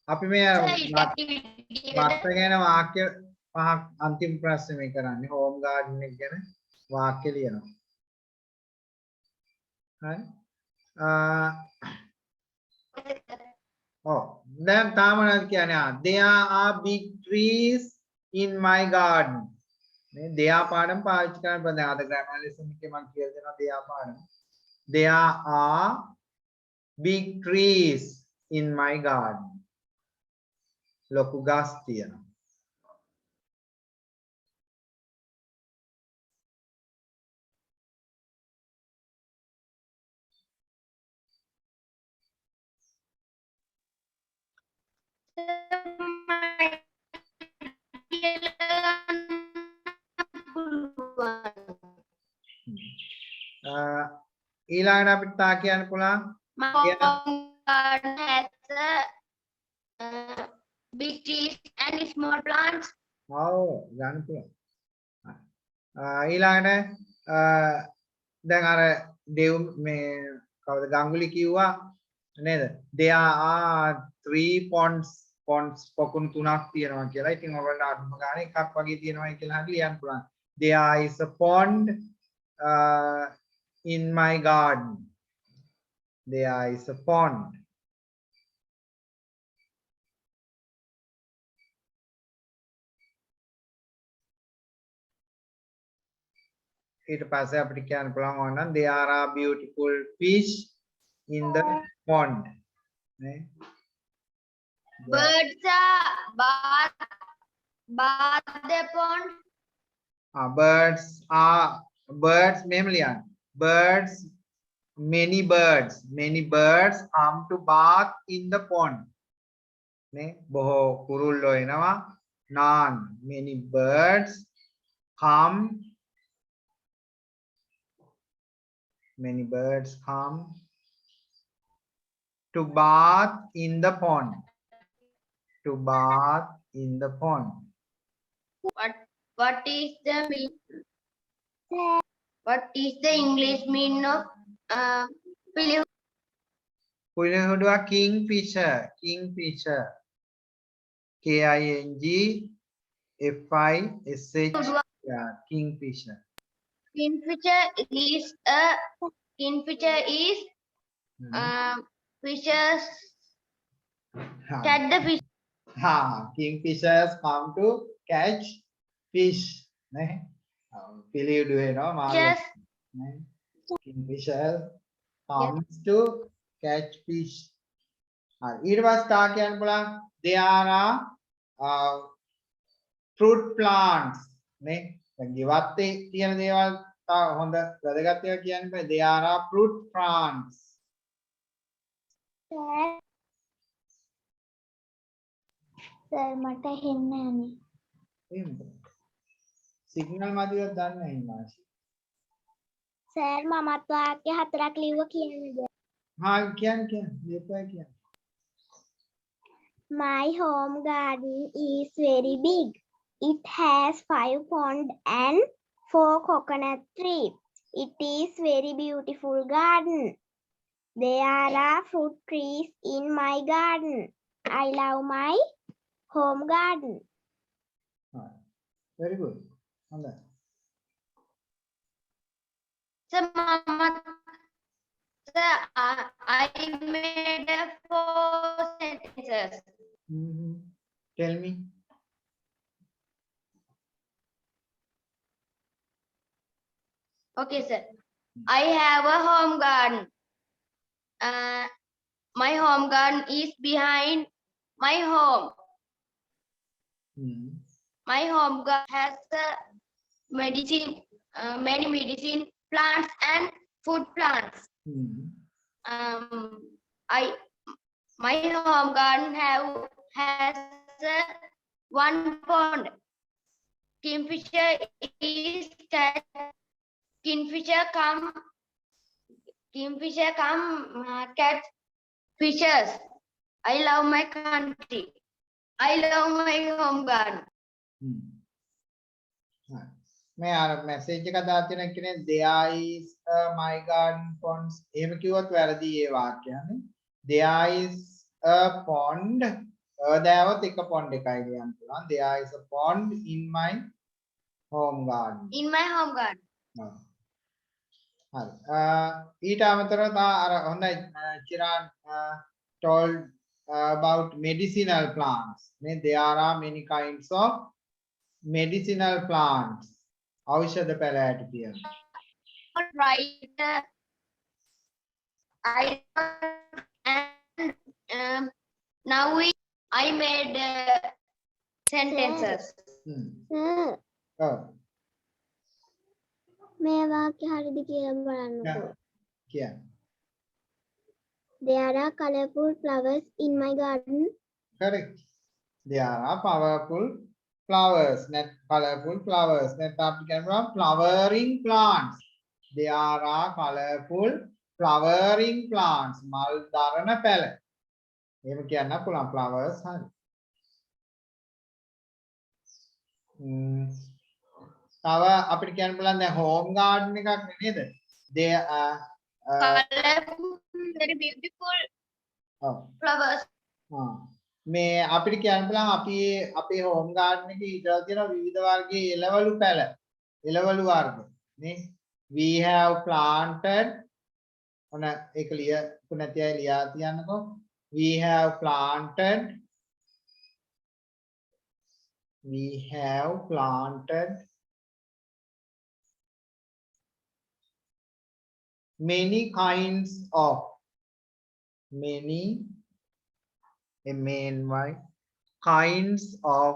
Speaker 1: අපි මේ
Speaker 4: Sir,
Speaker 1: වත්ත ගැන වාක්‍ය පහක් අන්තිම ප්‍රශ්නේ මේ කරන්නේ හෝම් ගාඩන් එක ගැන වාක්‍ය ලියනවා හරි දැන් තාම නේද කියන්නේ there are big trees in my garden මේ there පාඩම් පාවිච්චි කරන්න බෑ දැන් අද ග්‍රැමර් ලෙසන් එකේ මම කියලා දෙනවා there පාඩම there are big trees in my garden ලොකු ගස් තියෙනවා ඊළඟට අපිට තා කියන්න පුළුවන්
Speaker 4: My home garden has big trees and small plants.
Speaker 1: ඔව් ගන්න පුළුවන් ඊළඟට දැන් අර දෙව් මේ කවුද ගංගුලි කිව්වා නේද there are 3 ponds පොකුණු 3ක් තියෙනවා කියලා. ඉතින් ඔයගොල්ලෝ අඩුම ගානේ එකක් වගේ තියෙනවා කියලා හරි ලියන්න පුළුවන්. There is a pond in my garden. There is a pond. ඊට පස්සේ අපිට කියන්න පුළුවන් ඕනනම් there are beautiful fish in the pond. නේ?
Speaker 4: Birds bath the pond.
Speaker 1: birds මෙහෙම ලියන්න birds many birds come to bath in the pond. Ne boho kurullo enawa. None. Many birds come. Many birds come to bath in the pond. To bath in the pond.
Speaker 4: What is the what is the English meaning of
Speaker 1: Pulihudua kingfisher. Kingfisher. KINGFISH. Yeah, kingfisher.
Speaker 4: Kingfisher is fishes catch the fish.
Speaker 1: Kingfishers come to catch fish. Ne? Pilihuduwe no malu.
Speaker 4: Fishes.
Speaker 1: Ne? Kingfisher comes to catch fish. ඊට පස්සේ තා කියන්න පුළුවන් there are fruit plants නේ දැන් ගෙවත්තේ තියෙන දේවල් තා හොඳ වැදගත් ඒවා කියන්න බෑ there are fruit plants
Speaker 2: sir මට හෙන්න යන්නේ.
Speaker 1: එහෙමද සිග්නල් මදිවත් දන්නේ නැහැ ඉමාෂි
Speaker 2: සර් මමත් වාක්‍ය හතරක් ලිව්ව කියන්නද?
Speaker 1: කියන්න දීපුවා කියන්න
Speaker 2: My home garden is very big. It has 5 ponds and 4 coconut trees. It is very beautiful garden. There are fruit trees in my garden. I love my home garden.
Speaker 1: very good හොඳයි
Speaker 4: So, Mama, sir, I made 4 sentences.
Speaker 1: tell me
Speaker 4: Okay, sir. I have a home garden. My home garden is behind my home. My home garden has many medicine plants and food plants. My home garden has one pond. Kingfisher is catch. Kingfisher come catch fishes. I love my country. I love my home garden.
Speaker 1: මේ අර message එකක් දාලා තියෙන කෙනේ there is a my garden ponds එහෙම කිව්වොත් වැරදි ඒ වාක්‍යයනේ there is a pond දාවොත් එක pond එකයි කියන්න පුළුවන් there is a pond in my home garden
Speaker 4: In my home garden.
Speaker 1: හරි ඊට අමතරව තා අර හොඳයි Chiran told about medicinal plants ne there are many kinds of medicinal plants औषध පැලෑටි කියන
Speaker 4: Right. And now I made sentences.
Speaker 2: Sir මේ වාක්‍ය හරිද කියලා බලන්නකෝ.
Speaker 1: කියන්න
Speaker 2: There are colorful flowers in my garden.
Speaker 1: correct there are powerful flowers net colorful flowers net අපි කියනවා flowering plants there are colorful flowering plants මල් දරන පැල එහෙම කියන්න පුළුවන් flowers හරි තව අපිට කියන්න පුළුවන් දැන් home garden එකක් නේද there are
Speaker 4: Colorful, very beautiful flowers.
Speaker 1: මේ අපිට කියන්න පුළුවන් අපි අපේ හෝම් ගාඩන් එකේ ඊටලා තියෙන විවිධ වර්ගයේ එළවලු පැල එළවලු වර්ග නේ we have planted ඔන්න ඒක ලියපු නැති අය ලියා තියන්නකෝ we have planted many kinds of kinds of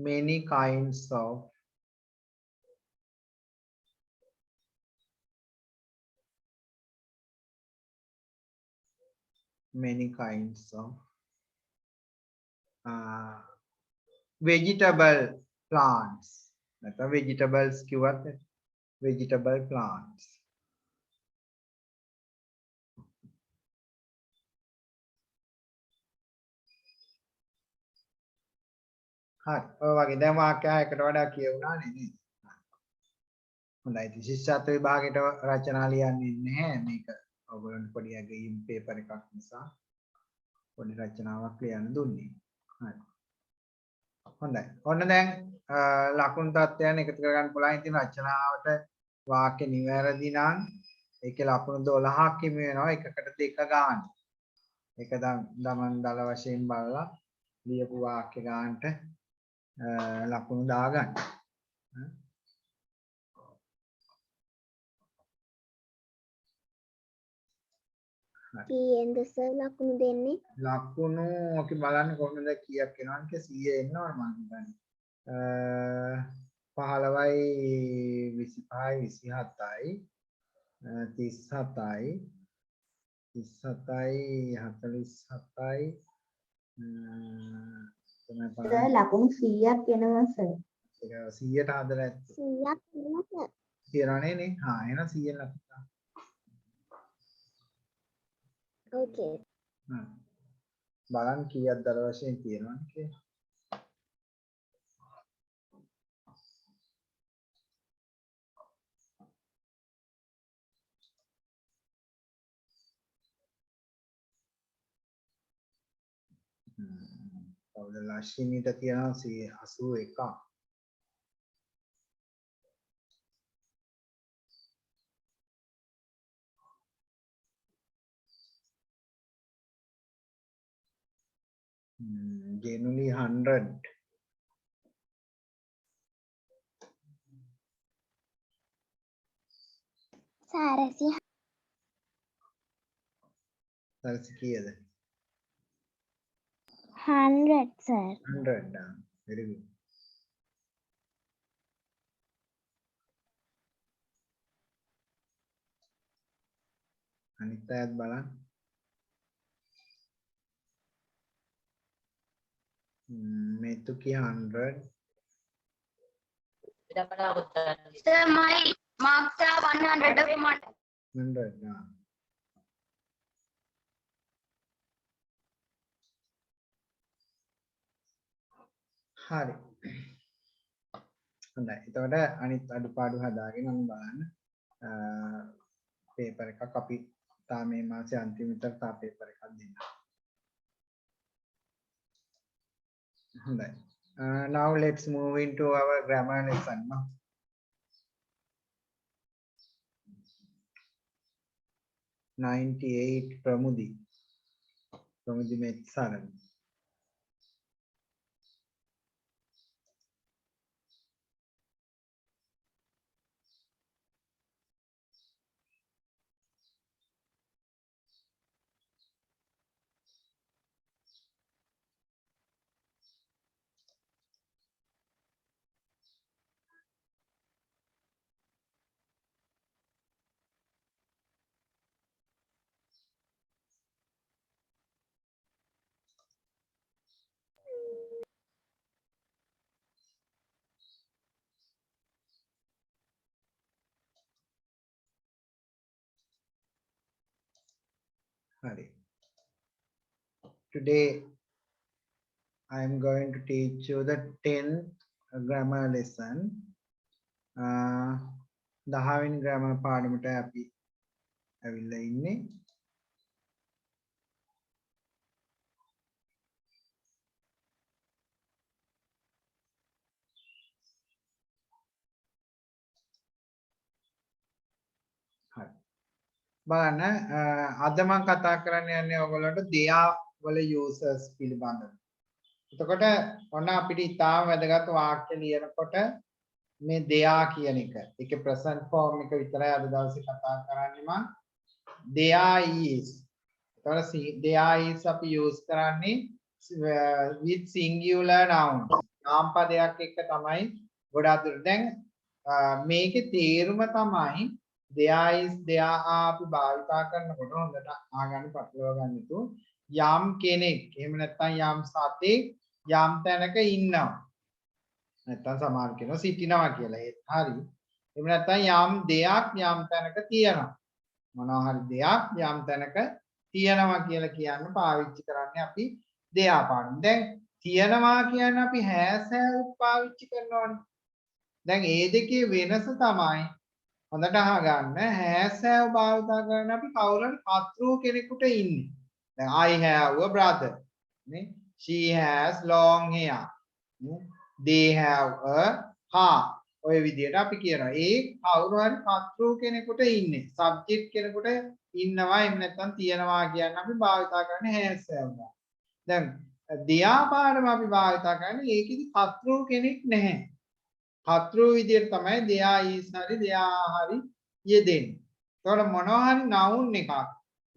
Speaker 1: many kinds of many kinds of vegetable plants. නැත්නම් vegetables කිව්වත් vegetable plants. හරි. ඔය වගේ දැන් වාක්‍ය හයකට වඩා කියවුණා නේද? හොඳයි. ඉතින් ශිෂ්‍යත්ව විභාගයට රචනා ලියන්නේ නැහැ. මේක ඔයගොල්ලන්ට පොඩි අගීම් පේපර් එකක් නිසා පොඩි රචනාවක් ලියන්න දුන්නේ. හරි. හොඳයි. ඔන්න දැන් ලකුණු තත්ත්වයන් එකතු කරගන්න පුළුවන්. ඉතින් රචනාවට වාක්‍ය නිවැරදි නම් ඒකේ ලකුණු 12ක් හිමි වෙනවා එකකට දෙක ගන්න. ඒක දමන් දල වශයෙන් බලලා ලියපු වාක්‍ය ගන්නට ලකුණු දාගන්න.
Speaker 2: කීයෙන්ද සර් ලකුණු දෙන්නේ?
Speaker 1: ලකුණු අපි බලන්න කොහොමද කීයක් එනවද කියලා 100 එන්නවනේ මම හිතන්නේ. 15යි 25යි 27යි 37යි 47යි 47යි
Speaker 3: සර් ලකුණු 100ක් එනවා සර්.
Speaker 1: ඒක 100ට හදලා ඇත්තේ.
Speaker 2: 100ක් වෙනවා සර්.
Speaker 1: තියනවනේ නේ. හා එහෙනම් 100 ලකුණු.
Speaker 2: ඕකේ.
Speaker 1: බලන්න කීයක් දර වශයෙන් තියෙනවද කියලා. කවුද ලක්ෂ්මීට තියෙනවා 81ක්. Genuinely 100.
Speaker 2: සාරසි
Speaker 1: Sarsi kiyada?
Speaker 2: 100 sir.
Speaker 1: 100. Very good. අනිත් අයත් බලන්න. Metuki 100.
Speaker 4: Sir, my marks are 100 of
Speaker 1: 100. හරි. හොඳයි. එතකොට අනිත් අඩුපාඩු හදාගෙන මම බලන්න. පේපර් එකක් අපි තා මේ මාසේ අන්තිම විතර තා පේපර් එකක් දෙන්න. හොඳයි. Now let's move into our grammar lesson. No? Pramudi Metsaran. Hari. Today I am going to teach you the 10th grammar lesson. 10 වෙනි grammar පාඩමට අපි ඇවිල්ලා ඉන්නේ. හරි. බලන්න අද මම කතා කරන්න යන්නේ ඔයගොල්ලන්ට දෙයා වල users පිළිබඳව. එතකොට ඔන්න අපිට ඉතාම වැදගත් වාක්‍ය ලියනකොට මේ දෙයා කියන එක. ඒකේ present form එක විතරයි අද දවසේ කතා කරන්නේ මම. දෙයා is. එතකොට දෙයා is අපි use කරන්නේ with singular nouns. නාම පදයක් එක්ක තමයි ගොඩාක් දුර. දැන් මේකේ තේරුම තමයි there is there are අපි භාවිතා කරනකොට හොඳට ආගන්න පටලවා ගන්න තු යම් කෙනෙක් එහෙම නැත්නම් යම් සතෙක් යම් තැනක ඉන්නවා නැත්නම් සමහර කෙනා සිටිනවා කියලා ඒත් හරි එහෙම නැත්නම් යම් දෙයක් යම් තැනක තියෙනවා මොනවා හරි දෙයක් යම් තැනක තියෙනවා කියලා කියන්න පාවිච්චි කරන්නේ අපි දෙයා පාඩම දැන් තියෙනවා කියන්නේ අපි has have පාවිච්චි කරනවානේ දැන් ඒ දෙකේ වෙනස තමයි හොඳට අහගන්න has have භාවිතා කරන අපි කවුරුන් කර්තෘ කෙනෙකුට ඉන්නේ. දැන් I have a brother. නේ? She has long hair. නේ? They have a car. ඔය විදිහට අපි කියනවා. ඒ කවුරු හරි කර්තෘ කෙනෙකුට ඉන්නේ. subject කෙනෙකුට ඉන්නවා එහෙම නැත්නම් තියනවා කියන අපි භාවිතා කරන්නේ has have. දැන් දෙයා පාඩම අපි භාවිතා කරන්නේ ඒකෙදි කර්තෘ කෙනෙක් නැහැ. කර්තෘ විදියට තමයි දෙයා is හරි දෙයා හරි යෙදෙන්නේ. එතකොට මොනවා හරි noun එකක්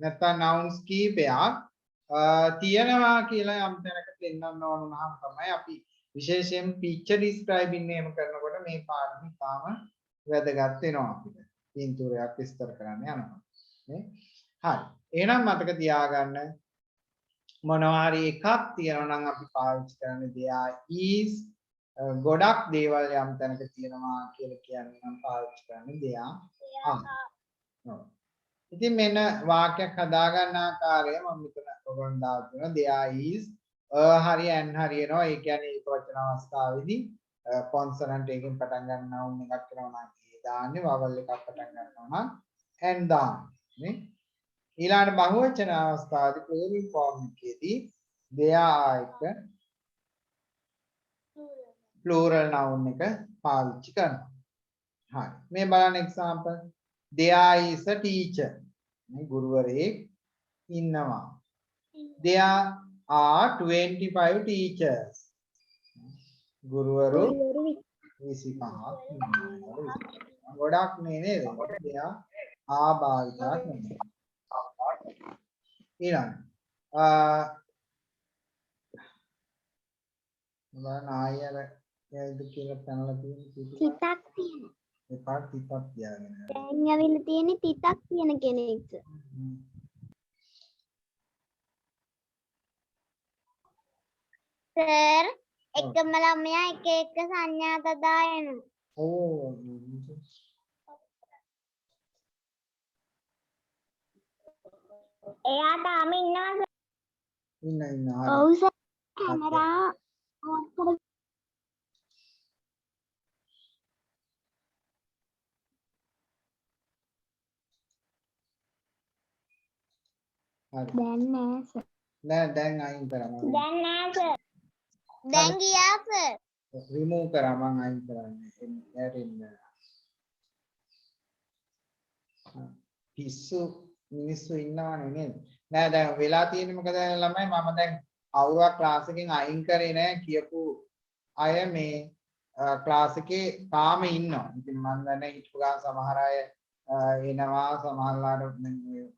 Speaker 1: නැත්නම් nouns කීපයක් තියනවා කියලා යම් තැනක පෙන්වන්න ඕන නම් තමයි අපි විශේෂයෙන් picture describing එහෙම කරනකොට මේ පාඩම ඉතාම වැදගත් වෙනවා අපිට. පින්තූරයක් විස්තර කරන්න යනවා. නේ? හරි. එහෙනම් මතක තියාගන්න මොනවා හරි එකක් තියනවා නම් අපි පාවිච්චි කරන්නේ there is ගොඩක් දේවල් යම් තැනක තියෙනවා කියලා කියන්නේ නම් පාවිච්චි කරන්නේ දෙයා ඉතින් මෙන්න වාක්‍යයක් හදාගන්න ආකාරය මම මෙතන ඔයගොල්ලන් දාලා තියෙනවා there is හරි and හරි එනවා ඒ කියන්නේ ඒක වචන අවස්ථාවේදී කොන්සනන්ට් එකකින් පටන් ගන්න noun එකක් කරනවා නම් ඒ දාන්නේ vowel එකක් පටන් ගන්නවා නම් and දාන්නේ නේ ඊළඟ බහුවචන අවස්ථාවේදී plural form එකේදී there එක plural noun එක පාවිච්චි කරනවා. හරි. මේ බලන්න example. There is a teacher. මේ ගුරුවරයෙක් ඉන්නවා. There are 25 teachers. ගුරුවරු 25ක් ඉන්නවා. ගොඩක් නේ නේද? there are භාවිතා කරනවා. ඊළඟ බලන්න ආයෙත් ඒක කියලා පැනලා තියෙන
Speaker 2: තිතක් තියෙන.
Speaker 1: ඒ පාට තිතක් තියාගෙන.
Speaker 2: දැන් ඇවිල්ලා තියෙන්නේ තිතක් තියෙන කෙනෙක්ට. සර් එකම ළමයා එක එක සංඥා තදා එනවා.
Speaker 1: ඕ
Speaker 2: එයා තාම ඉන්නවද?
Speaker 1: ඉන්න හරි.
Speaker 2: ඔව් සර් කැමරා on කර
Speaker 1: හරි.
Speaker 2: දැන් නෑ සර්.
Speaker 1: දැන් අයින් කරනවා.
Speaker 2: දැන් නෑ සර්. දැන් ගියා සර්.
Speaker 1: remove කරා මම අයින් කරන්නේ. එන්න. පිස්සු මිනිස්සු ඉන්නවනේ නේද? නෑ දැන් වෙලා තියෙන්නේ මොකද ළමයි මම දැන් අවුරුවක් ක්ලාස් එකෙන් අයින් කරේ නෑ කියපු අය මේ ක්ලාස් එකේ තාම ඉන්නවා. ඉතින් මම දන්නේ හිටපු ගාන සමහර අය එනවා සමහරලාට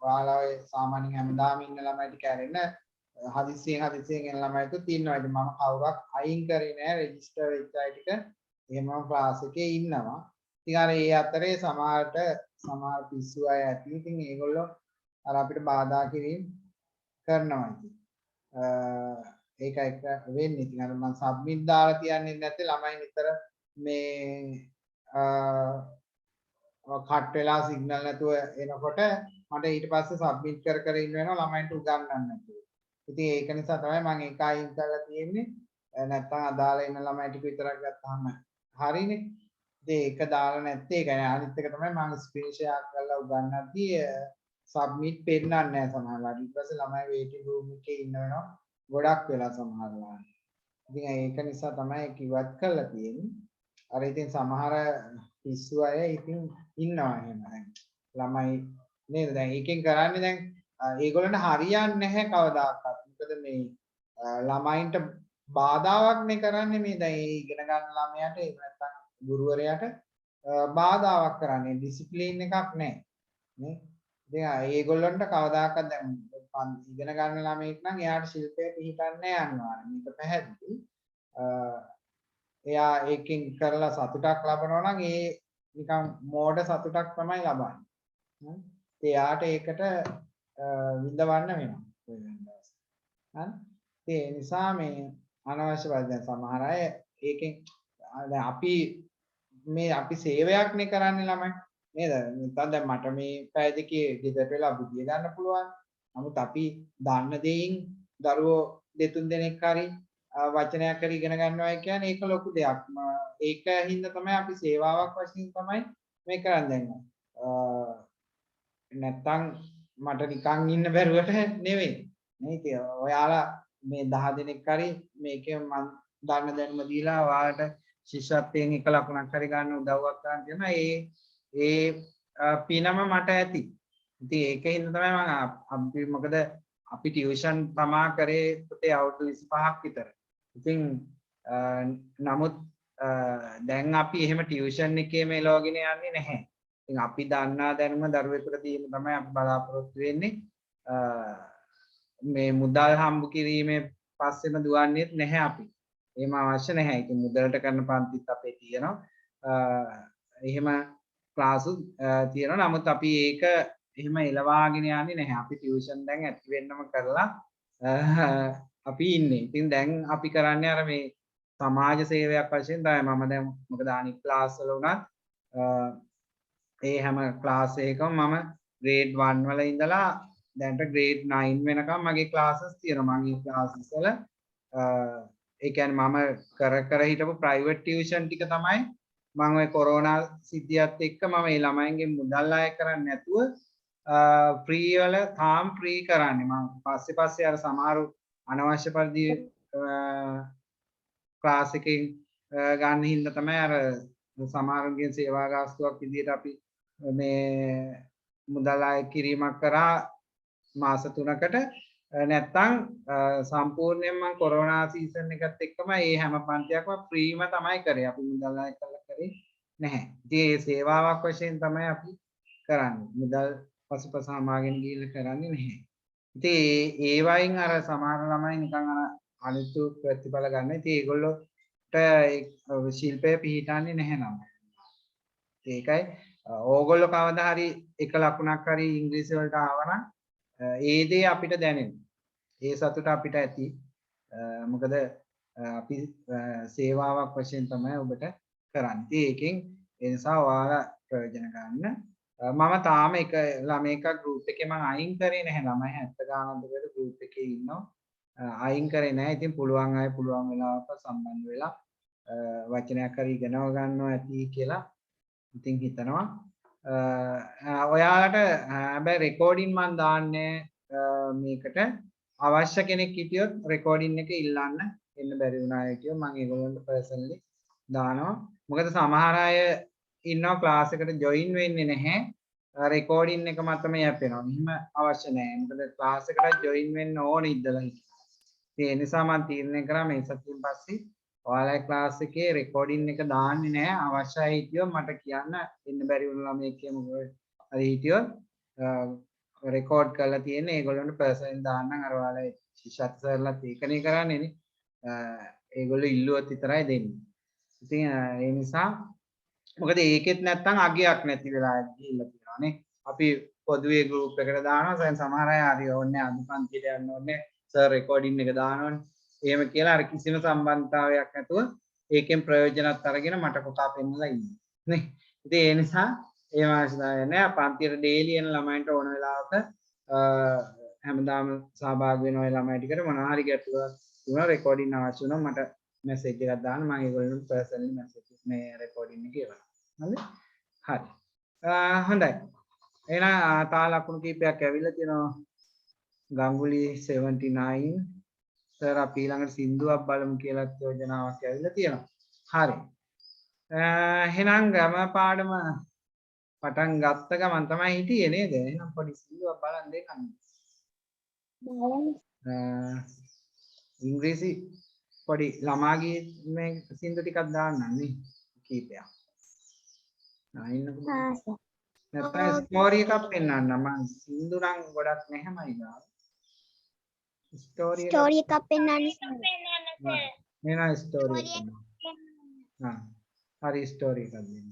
Speaker 1: ඔයාලා ඔය සාමාන්‍යයෙන් හැමදාම ඉන්න ළමයිට කැරෙන්න හදිස්සියෙන් එන ළමයිතුත් ඉන්නවා. ඉතින් මම කවුරක් අයින් කරේ නෑ රෙජිස්ටර් වෙච්ච අය ටික එහෙමම ක්ලාස් එකේ ඉන්නවා. ඉතින් අර ඒ අතරේ සමහර පිස්සු අය ඇති. ඉතින් ඒගොල්ලෝ අර අපිට බාධා කිරීම කරනවා ඉතින්. ඒක එක වෙන්නේ. ඉතින් අර මම සබ්මිට් දාලා තියන්නේ නැත්නම් ළමයි නිතර මේ කට් වෙලා සිග්නල් නැතුව එනකොට මට ඊට පස්සේ සබ්මිට් කර ඉන්න වෙනවා ළමයින්ට උගන්වන්න නැතුව. ඉතින් ඒක නිසා තමයි මම ඒක අයින් කරලා තියෙන්නේ. නැත්නම් අදාළ ඉන්න ළමයි ටික විතරක් ගත්තාම හරිනේ. ඉතින් ඒක දාලා නැත්තේ ඒක නෑ. අනිත් එක තමයි මම ස්ක්‍රීන් ෂෙයා කරලා උගන්වද්දී සබ්මිට් පෙන්නන්නේ නැහැ සමහරවිට. ඊට පස්සේ ළමයි වේටින් රූම් එකේ ඉන්න වෙනවා. ගොඩක් වෙලා සමහරවිට. ඉතින් ඒක නිසා තමයි ඒක ඉවත් කරලා තියෙන්නේ. අර ඉතින් සමහර පිස්සු අය ඉතින් ඉන්නවා එහෙම දැන්. ළමයි නේද? දැන් ඒකෙන් කරන්නේ දැන් ඒගොල්ලන්ට හරියන්නේ නැහැ කවදාකවත්. මොකද මේ ළමයින්ට බාධාවක් නේ කරන්නේ මේ දැන් ඉගෙන ගන්න ළමයාට එහෙම නැත්නම් ගුරුවරයාට බාධාවක් කරන්නේ ඩිසිප්ලින් එකක් නැහැ. නේ? ඉතින් ඒගොල්ලන්ට කවදාකවත් දැන් ඉගෙන ගන්න ළමයෙක් නම් එයාට ශිල්පය පිළිපන්නේ යනවා. මේක පැහැදිලි. එයා ඒකෙන් කරලා සතුටක් ලබනවා නම් නිකන් මෝඩ සතුටක් තමයි ලබන්නේ. එයාට ඒකට විඳවන්න වෙනවා. හරි. ඒ නිසා මේ අනවශ්‍ය දැන් සමහර අය ඒකෙන් දැන් අපි සේවයක් නේ කරන්නේ ළමයි නේද? නැත්නම් දැන් මට මේ පැය දෙකේ ගෙදරට වෙලා බුදිය ගන්න පුළුවන්. නමුත් අපි දන්න දෙයින් දරුවෝ දෙතුන් දෙනෙක් හරි වචනයක් හරි ඉගෙන ගන්නවා කියන්නේ ඒක ලොකු දෙයක්. ඒක හින්දා තමයි අපි සේවාවක් වශයෙන් තමයි මේ කරන්නේ දැන්. නැත්තම් මට නිකන් ඉන්න බැරුවට නෙවෙයි. නේ ඉතින් ඔයාලා මේ 10 දෙනෙක් හරි මේකේ මම දන්න දැනුම දීලා ඔයාලට ශිෂ්‍යත්වයෙන් එක ලකුණක් හරි ගන්න උදව්වක් කරන්න තියෙනවා. ඒ පිනම මට ඇති. ඉතින් ඒකින් තමයි අපි මොකද අපි ටියුෂන් තමා කරේ පුතේ අවුරුදු 25ක් විතර. ඉතින් නමුත් දැන් අපි එහෙම ටියුෂන් එකේ මෙලවගෙන යන්නේ නැහැ. ඉතින් අපි දන්නා දැනුම දරුවෙකුට දීම තමයි අපි බලාපොරොත්තු වෙන්නේ. මේ මුදල් හම්බ කිරීමේ පස්සෙම දුවන්නේත් නැහැ අපි. එහෙම අවශ්‍ය නැහැ. ඉතින් මුදලට කරන පන්තිත් අපේ තියෙනවා. එහෙම ක්ලාස් තියෙනවා. නමුත් අපි ඒක එහෙම එලවාගෙන යන්නේ නැහැ. අපි ටියුෂන් දැන් ඇති වෙන්නම කරලා අපි ඉන්නේ. ඉතින් දැන් අපි කරන්නේ අර මේ සමාජ සේවයක් වශයෙන් තමයි මම දැන් මොකද අනිත් ක්ලාස් වල උනත් ඒ හැම ක්ලාස් එකකම මම grade 1 වල ඉඳලා දැන්ට grade 9 වෙනකම් මගේ classes තියෙනවා. මගේ classes වල ඒ කියන්නේ මම කර හිටපු private tuition ටික තමයි මම ওই corona සිද්ධියත් එක්ක මම මේ ළමයින්ගේ මුදල් අය කරන්නේ නැතුව free වල තාම free කරන්නේ. මම පස්සේ අර සමහරු අනවශ්‍ය පරිදි ක්ලාස් එකකින් ගන්න හින්දා තමයි අර සමහරුන්ගේ සේවා ගාස්තුවක් විදිහට අපි මේ මුදල් අය කිරීමක් කරා මාස 3කට නැත්තම් සම්පූර්ණයෙන්ම මම කොරෝනා සීසන් එකත් එක්කම මේ හැම පන්තියක්ම ෆ්‍රීම තමයි කරේ. අපි මුදල් අය කරලා කරේ නැහැ. ඉතින් මේ සේවාවක් වශයෙන් තමයි අපි කරන්නේ. මුදල් පසුපස හමාගෙන ගිහිල්ලා කරන්නේ නැහැ. ඉතින් ඒ වයින් අර සමහර ළමයි නිකන් අර අනිත්‍ය ප්‍රතිඵල ගන්න. ඉතින් ඒගොල්ලෝට ශිල්පය පිළිටන්නේ නැහැ නම. ඒකයි ඕගොල්ලෝ කවදා හරි එක ලකුණක් හරි ඉංග්‍රීසි වලට ආවනම් ඒ දේ අපිට දැනෙනවා. ඒ සතුට අපිට ඇති. මොකද අපි සේවාවක් වශයෙන් තමයි ඔබට කරන්නේ. ඒකෙන් ඒ නිසා ඔයාලා ප්‍රයෝජන ගන්න. මම තාම එක ළමයක ගෲප් එකේ මම අයින් කරේ නැහැ. ළමයි 70 ගානක් විතර ගෲප් එකේ ඉන්නවා. අයින් කරේ නැහැ. ඉතින් පුළුවන් අය පුළුවන් වෙලාවක සම්බන්ධ වෙලා වචනයක් හරි ඉගෙනව ගන්නවා ඇති කියලා ඉතින් හිතනවා. ඔයාලට හැබැයි රෙකෝඩින් මම දාන්නේ මේකට අවශ්‍ය කෙනෙක් හිටියොත් රෙකෝඩින් එක ඉල්ලන්න එන්න බැරි වුණා කියෝ මම ඒගොල්ලන්ට පර්සනලි දානවා. මොකද සමහර අය ඉන්නවා ක්ලාස් එකට ජොයින් වෙන්නේ නැහැ. රෙකෝඩින් එක මතම යැපෙනවා. මෙහිම අවශ්‍ය නැහැ. මොකද ක්ලාස් එකට ජොයින් වෙන්න ඕන ඉඳලා. ඒ නිසා මම තීරණය කරා මේ සතියෙන් පස්සේ ඔයාලගේ ක්ලාස් එකේ රෙකෝඩින් එක දාන්නේ නැහැ. අවශ්‍යයි හිටියොත් මට කියන්න එන්න බැරි වුණා මේ කියමු. හරි හිටියොත් රෙකෝඩ් කරලා තියෙන්නේ ඒගොල්ලන්ට පර්සනලි දාන්නම්. අර ඔයාලා ශිෂ්‍යත් සර්ලත් ඒකනේ කරන්නේ නේ. ඒගොල්ලෝ ඉල්ලුවත් විතරයි දෙන්නේ. ඉතින් ඒ නිසා මොකද ඒකෙත් නැත්තම් අගයක් නැති වෙලා ගිහිල්ලා තියෙනවා නේ. අපි පොදුවේ ගෲප් එකට දානවා. දැන් සමහර අය හරි ඕනේ අද පන්තියට යන්න ඕනේ. සර් රෙකෝඩින් එක දානවනේ. එහෙම කියලා අර කිසිම සම්බන්ධතාවයක් නැතුව ඒකෙන් ප්‍රයෝජනත් අරගෙන මට කොටා පෙන්නලා ඉන්නේ නේ. ඉතින් ඒ නිසා ඒ අවශ්‍යතාවය නැහැ. පන්තියට ඩේලි එන ළමයින්ට ඕන වෙලාවක හැමදාම සහභාගී වෙන ඔය ළමයි ටිකට මොනවා හරි ගැටලුවක් තිබුණා රෙකෝඩින් අවශ්‍ය වුණා මට මැසේජ් එකක් දාන්න. මම ඒගොල්ලන්ට පර්සනලි මැසේජ් මේ රෙකෝඩින් එක එවනවා. හරිද? හරි. හොඳයි. එහෙනම් තා ලකුණු කීපයක් ඇවිල්ලා තියෙනවා. ගංගුලි 79 සර් අපි ඊළඟට සින්දුවක් බලමු කියලා යෝජනාවක් ඇවිල්ලා තියෙනවා. හරි. එහෙනම් ගම පාඩම පටන් ගත්ත ගමන් තමයි හිටියේ නේද? එහෙනම් පොඩි සින්දුවක් බලන් දෙන්නම්. ඉංග්‍රීසි පොඩි ළමාගේ මේ සින්දු ටිකක් දාන්නම් නේ කීපයක්. ඉන්නකෝ. නැත්නම් ස්ටෝරි එකක් පෙන්නන්න මම සින්දු නම් ගොඩක් නැහැමයි ගාව. ස්ටෝරි
Speaker 2: එකක් පෙන්නන්න.
Speaker 1: නේන ස්ටෝරි එක. හරි ස්ටෝරි එකක් දෙන්න.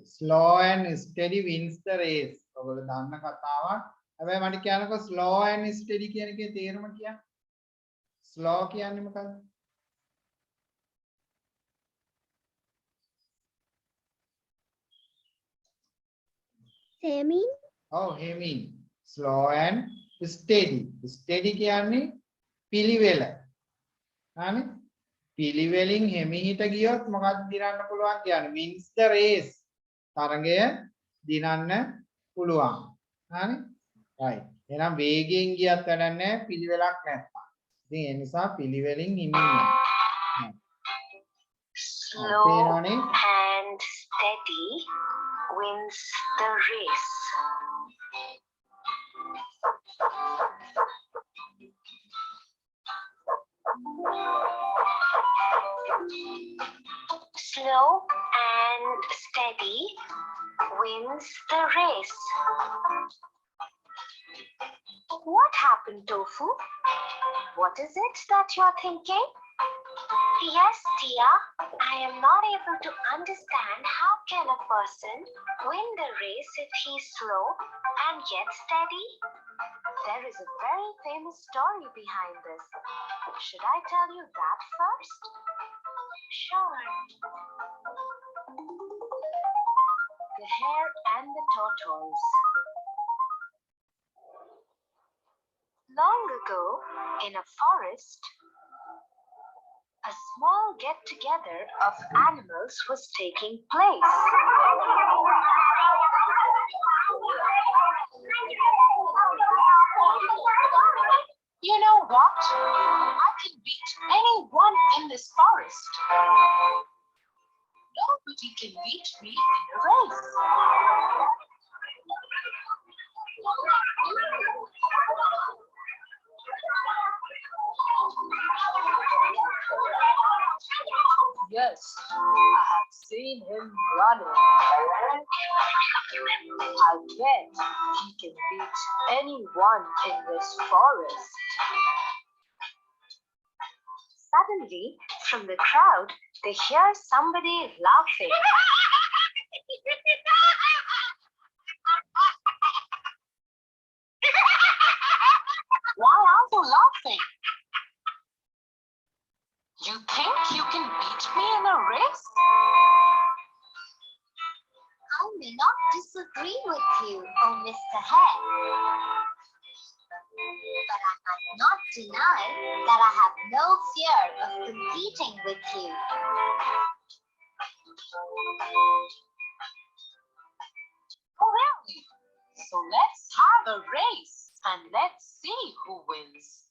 Speaker 1: slow and steady wins the race. ඔයගොල්ලෝ දන්න කතාවක්. හැබැයි මට කියන්නකෝ slow and steady කියන එකේ තේරුම කියන්නේ. slow කියන්නේ මොකක්ද?
Speaker 2: Semi.
Speaker 1: Oh, hemming. Slow and steady. Steady කියන්නේ පිළිවෙල. හරි? පිළිවෙලින් හිමිහිට ගියොත් මොකක්ද දිනන්න පුළුවන් කියන්නේ? wins the race. තරගය දිනන්න පුළුවන්. හරි? right. එහෙනම් වේගයෙන් ගියත් වැඩක් නැහැ පිළිවෙලක් නැත්නම්. ඉතින් ඒ නිසා පිළිවෙලින් හිමින්
Speaker 5: Slow and steady wins the race. Slow and steady wins the race. What happened, Tofu? What is it that you're thinking? Yes, Tia. I am not able to understand how can a person win the race if he's slow and yet steady? There is a very famous story behind this. Should I tell you that first? Sure. The hare and the tortoise. Long ago, in a forest, a small get-together of animals was taking place. You know what? I can beat anyone in this forest. Nobody can beat me in a race. Yes, I have seen him running. I bet he can beat anyone in this forest. Suddenly, from the crowd, they hear somebody laughing. Why are you laughing? You think you can beat me in a race?
Speaker 2: I may not disagree with you, oh Mr. Hare. But I must not deny that I have no fear of competing with you.
Speaker 5: Oh, really? So let's have a race and let's see who wins.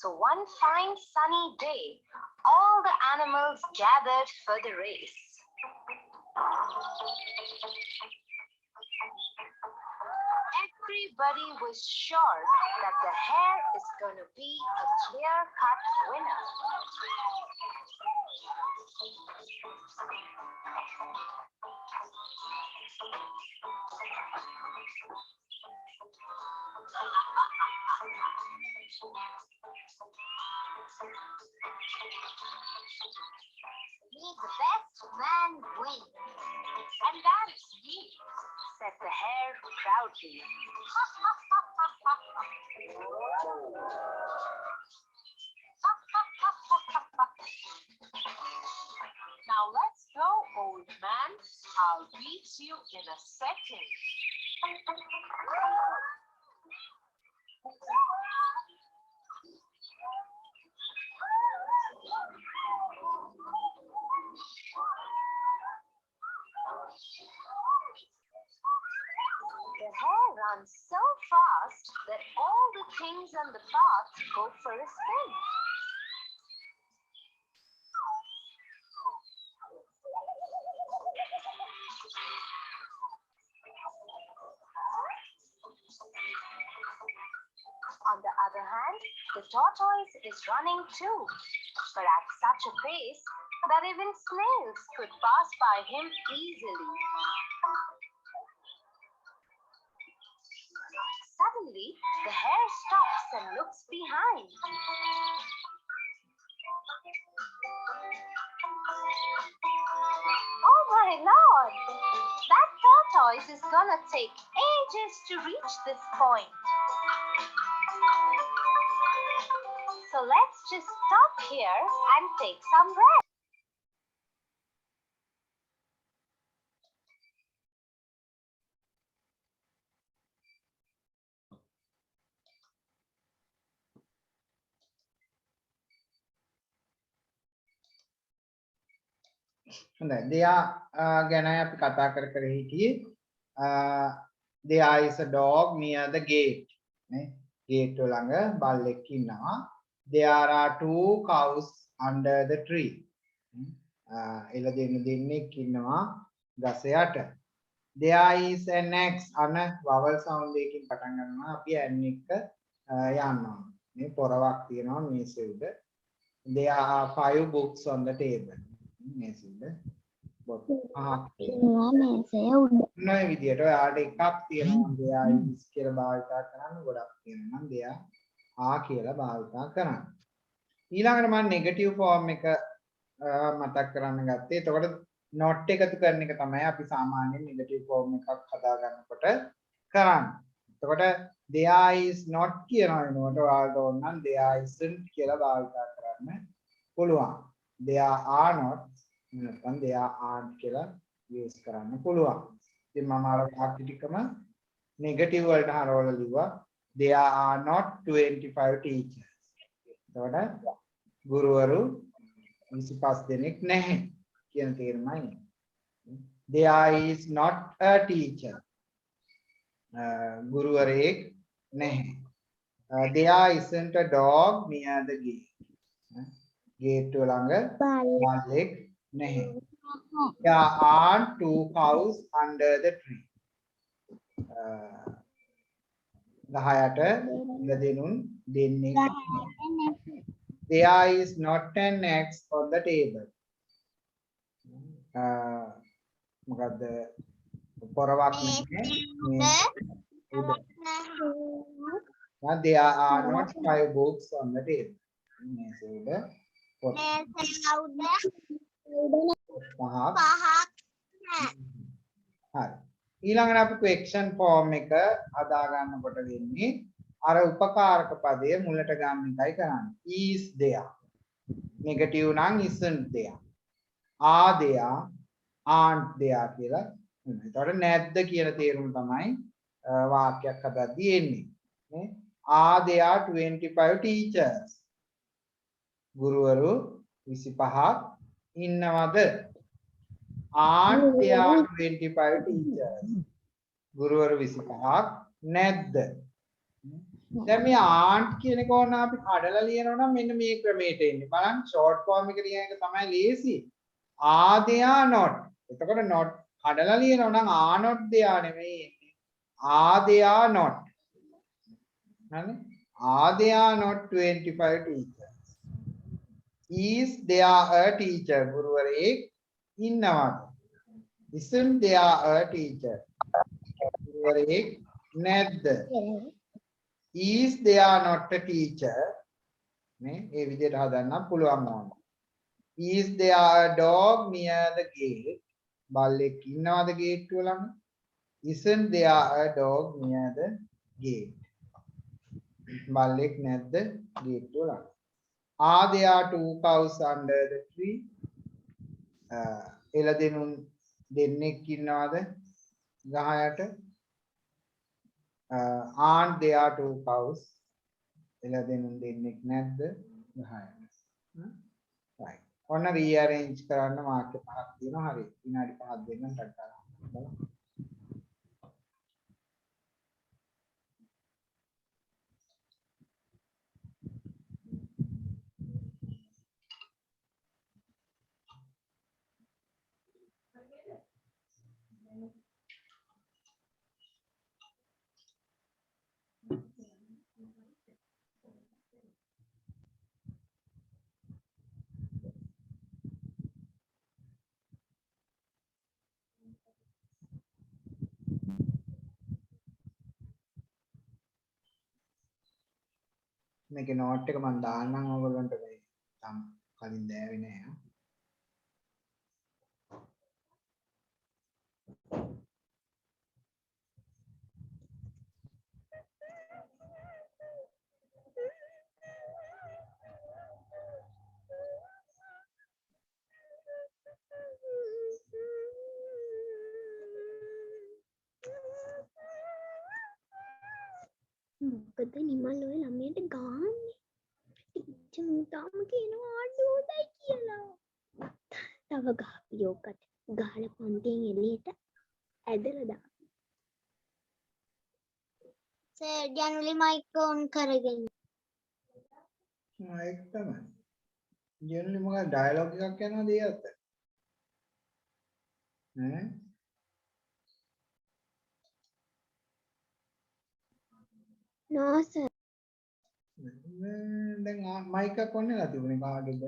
Speaker 5: So one fine sunny day, all the animals gathered for the race. Everybody was sure that the hare is going to be a clear-cut winner.
Speaker 2: May the best man win.
Speaker 5: And that is me, said the hare proudly. Now let's go, old man. I'll beat you in a second. The hare runs so fast that all the things on the path go for a spin. On the other hand, the tortoise is running too, but at such a pace that even snails could pass by him easily. Suddenly, the hare stops and looks behind. Oh my lord! That tortoise is gonna take ages to reach this point. So let's just stop here and take some rest.
Speaker 1: හොඳයි දෙයා ගැනයි අපි කතා කර හිටියේ there is a dog near the gate නේ gate එක ළඟ බල්ලෙක් ඉන්නවා there are two cows under the tree එළ දෙන්නෙක් ඉන්නවා ගස යට there is an axe අන vowel sound එකකින් පටන් ගන්නවා අපි n එක යනවා මේ පොරවක් තියෙනවා මේසෙ උඩ there are 5 books on the table මේසෙ උඩ පොත් පහක්
Speaker 2: තියෙනවා මේසය උඩ.
Speaker 1: මේ විදියට ඔයාලට එකක් තියෙනවා there is කියලා භාවිතා කරන්න ගොඩක් තියෙනවා නම් there are කියලා භාවිතා කරන්න ඊළඟට මම නෙගටිව් ෆෝම් එක මතක් කරන්න ගත්තේ එතකොට not එකතු කරන එක තමයි අපි සාමාන්‍යයෙන් නෙගටිව් ෆෝම් එකක් හදා ගන්නකොට කරන්නේ එතකොට there is not කියන වෙනකොට ඔයාලට ඕන නම් there isn't කියලා භාවිතා කරන්න පුළුවන් there are not නැත්නම් there aren't කියලා use කරන්න පුළුවන්. ඉතින් මම අර වාක්‍ය ටිකම නෙගටිව් වලට හරවලා ලිව්වා. There are not 25 teachers. එතකොට ගුරුවරු 25 දෙනෙක් නැහැ කියන තේරුමයි. There is not a teacher. ගුරුවරයෙක් නැහැ. There isn't a dog near the gate. Gate ළඟ බල්ලෙක් නැහැ. There aren't 2 cows under the tree. ගහයට ඉලදෙනුන් දෙන්නෙක් නැහැ. There is not an axe on the table. මොකද්ද පොරවක් නැහැ. There are not 5 books on the table. මේසෙ උඩ පොත් පහක් හරි ඊළඟට අපි ක්වෙස්චන් ෆෝම් එක හදා ගන්නකොට වෙන්නේ අර උපකාරක පදයේ මුලට ගන්න එකයි කරන්නේ is there නෙගටිව් නම් isn't there are there aren't there කියලා වෙනවා. ඒතකොට නැද්ද කියන තේරුම තමයි වාක්‍යයක් හදද්දී එන්නේ නේ are there 25 teachers ගුරුවරු 25ක් ඉන්නවද aren't there 25 teachers ගුරුවරු 25ක් නැද්ද දැන් මේ aren't කියන එක ඕන අපි කඩලා ලියනවා නම් මෙන්න මේ ක්‍රමයට එන්නේ බලන්න short form එක ලියන එක තමයි ලේසි are there not එතකොට not කඩලා ලියනවා නම් are not there නෙමෙයි එන්නේ are there not හරි are there not 25 teachers is there a teacher ගුරුවරයෙක් ඉන්නවද isn't there a teacher ගුරුවරයෙක් නැද්ද is there not a teacher මේ ඒ විදිහට හදන්න පුළුවන් ඕන is there a dog near the gate බල්ලෙක් ඉන්නවද ගේට්ටුව ළඟ isn't there a dog near the gate බල්ලෙක් නැද්ද ගේට්ටුව ළඟ are there 2 cows under the tree එළදෙනුන් දෙන්නෙක් ඉන්නවද ගහ යට aren't there 2 cows එළදෙනුන් දෙන්නෙක් නැද්ද ගහ යට right ඔන්න rearrange කරන්න වාක්‍ය පහක් තියෙනවා හරි විනාඩි 5ක් දෙන්නම් ටක් බලන්න මේකේ නෝට් එක මම දාන්නම් ඔයගොල්ලන්ට මේ තාම කලින් දෑවේ නෑ.
Speaker 2: මොකද නිමල් ඔය ළමයට ගාන්නේ චුතාම කියනවා ආඩුවයි කියලා. තව ගහපියෝකට ගහලා පන්තියෙන් එළියට ඇදලා දාන්න. සර් ජනුලි මයික් ඔන් කරගෙන.
Speaker 1: ඒක තමයි. ජෙනරලි මොකක්ද ඩයලොග් එකක් යනවාද ඒ අත? ඈ?
Speaker 2: නෝ සර්.
Speaker 1: දැන් මයික් එක ඔන් වෙලා තිබුණේ කාගේද?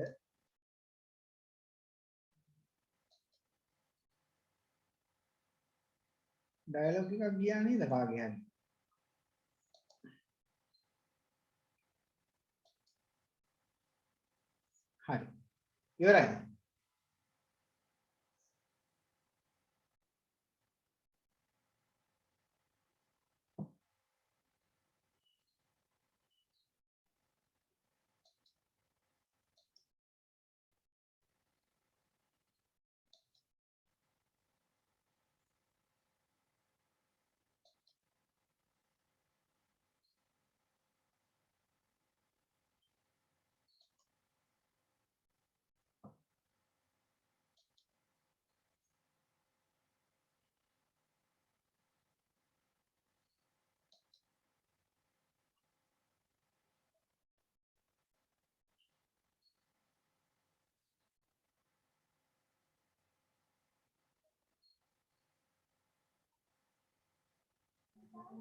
Speaker 1: ඩයලොග් එකක් ගියා නේද කාගේ හරි? හරි. ඉවරයි.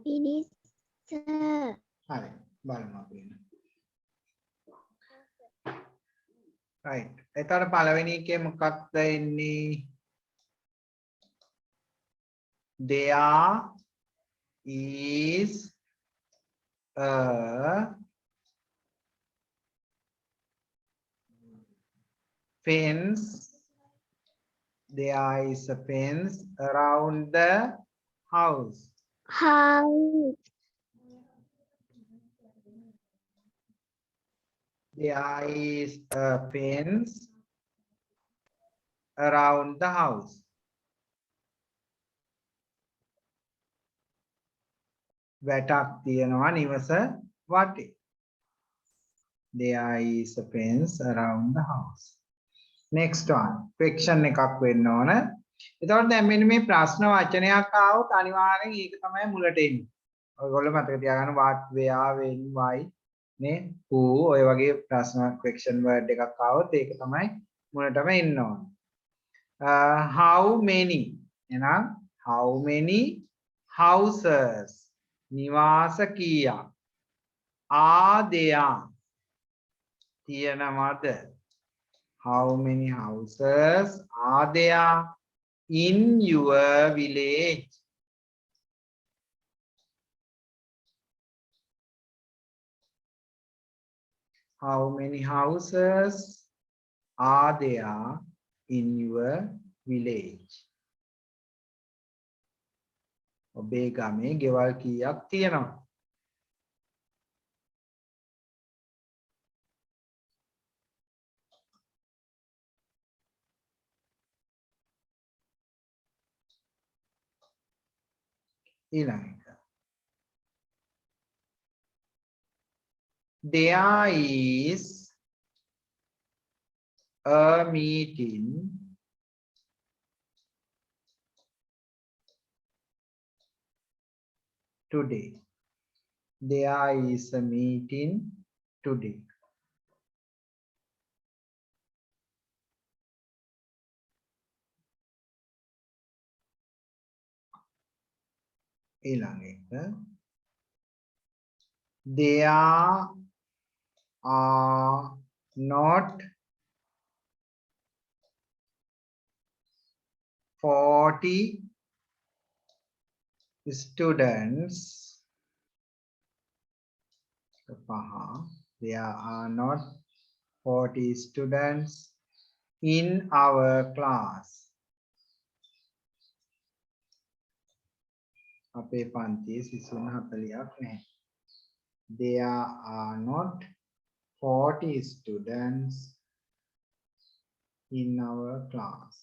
Speaker 2: Finish sir.
Speaker 1: හරි. බලමු අපි එන්න. right. එතකොට පළවෙනි එකේ මොකක්ද එන්නේ? There is a fence. There is a fence around the house.
Speaker 2: House.
Speaker 1: There is a fence around the house. වැටක් තියෙනවා නිවස වටේ. There is a fence around the house. Next one. Question එකක් වෙන්න ඕන. එතකොට දැන් මෙන්න මේ ප්‍රශ්න වචනයක් ආවොත් අනිවාර්යෙන් ඒක තමයි මුලට එන්නේ. ඔයගොල්ලෝ මතක තියාගන්න what, where, when, why නේ who ඔය වගේ ප්‍රශ්න question word එකක් ආවොත් ඒක තමයි මුලටම එන්න ඕන. How many එහෙනම් how many houses නිවාස කීයක් are there තියෙනවද? How many houses are there in your village? How many houses are there in your village? ඔබේ ගමේ ගෙවල් කීයක් තියෙනවද? ඊළඟ එක. There is a meeting today. There is a meeting today. ඊළඟ එක. There are not 40 students. There are not 40 students in our class. අපේ පන්තියේ සිසුන් 40ක් නැහැ. There are not 40 students in our class.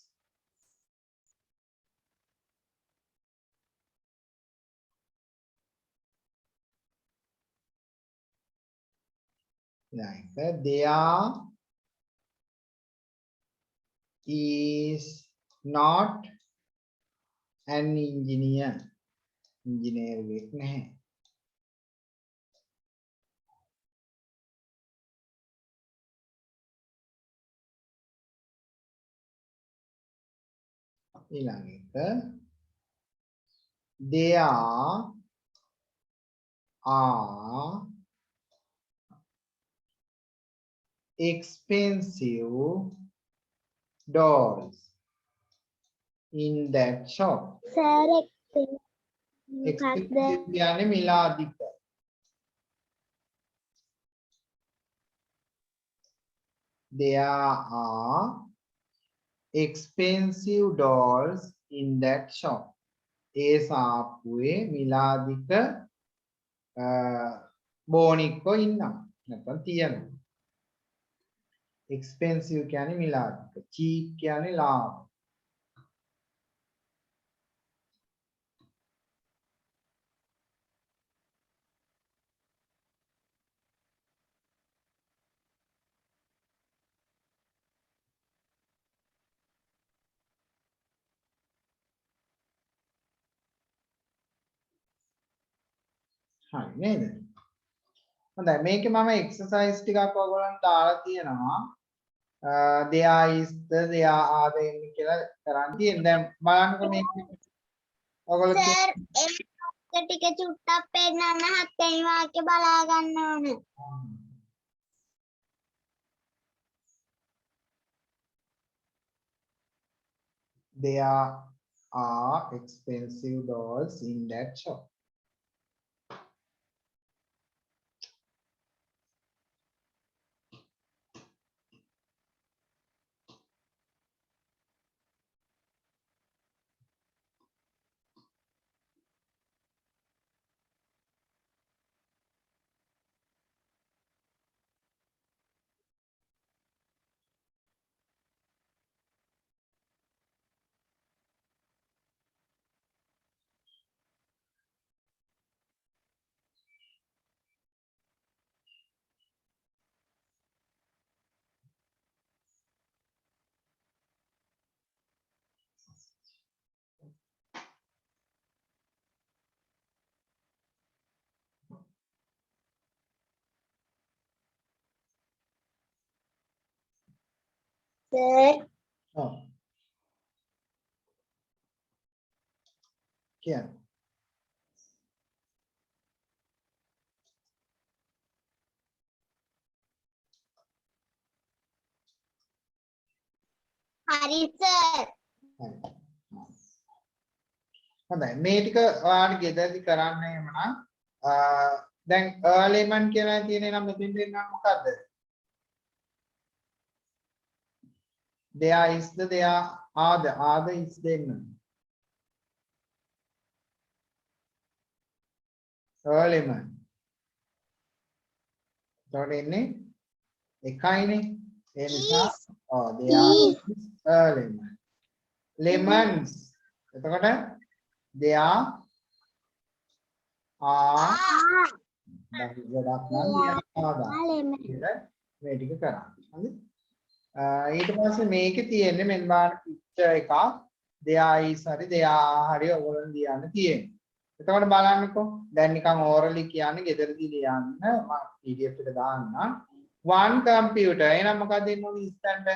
Speaker 1: Like that. There is not an engineer. Engineer වෙක් නැහැ. ඊළඟ එක there are expensive dolls in that shop.
Speaker 2: Sir,
Speaker 1: Expensive කියන්නේ මිලාදික. There are expensive dolls in that shop. ඒ සාප්පුවේ මිලාදික බෝනික්කෝ ඉන්නවා. නැත්නම් තියෙනවා. Expensive කියන්නේ මිලාදික. Cheap කියන්නේ ලාභ. හරි නේද? හොඳයි මේකේ මම එක්සර්සයිස් ටිකක් ඔයගොල්ලන්ට දාලා තියෙනවා. there is the there are the කියලා කරන් තියෙන. දැන් බලන්නකො මේක. ඔයගොල්ලෝ
Speaker 2: sir, එක ටික චුට්ටක් පෙන්නන්න 7 වෙනි වාක්‍ය බලා ගන්න ඕන.
Speaker 1: there are expensive dolls in that shop.
Speaker 2: Sir,
Speaker 1: ඔව්. කියන්න.
Speaker 2: හරි sir.
Speaker 1: හොඳයි මේ ටික ඔයාලට ගෙදරදි කරන්න එහෙමනම් දැන් element කියලා තියෙන නම් මෙතෙන් දෙන්නම් මොකද්ද? there is the there are the is දෙන්න. element. එතකොට එන්නේ එකයිනේ. ඒ නිසා there is element. lemons. එතකොට there are ගොඩක් නම් කියලා මේ ටික කරා. හරි? ඊට පස්සේ මේකේ තියෙන්නේ මෙන්න බලන්න පික්චර් එකක් there is හරි there are හරි ඔයගොල්ලන් ලියන්න තියෙන්නේ. එතකොට බලන්නකෝ දැන් නිකන් ඕරලි කියන්නේ ගෙදරදී ලියන්න මම PDF එක දාන්න. one computer එහෙනම් මොකක්ද දෙන්න ඕනේ instant?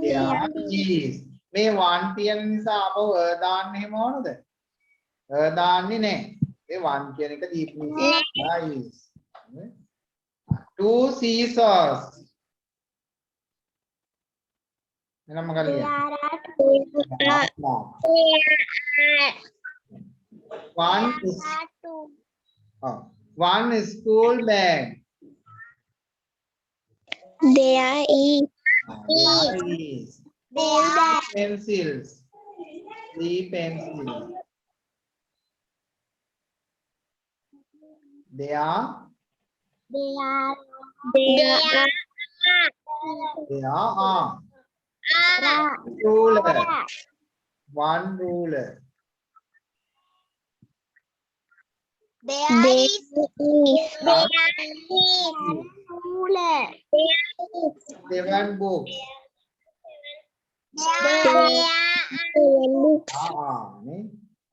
Speaker 2: There is
Speaker 1: මේ 1 තියෙන නිසා අපව දාන්න එහෙම ඕනද? දාන්නේ නැහැ. ඒ 1 කියන එක දීපු නිසා is. Two scissors. එනම් මොකක්ද කියන්නේ? One is
Speaker 2: are two.
Speaker 1: one school bag.
Speaker 2: There is.
Speaker 1: There is
Speaker 2: There
Speaker 1: pencils. 3 pencils. There are ruler. One ruler.
Speaker 2: There is
Speaker 1: There
Speaker 2: ruler.
Speaker 1: 7 books. නේ.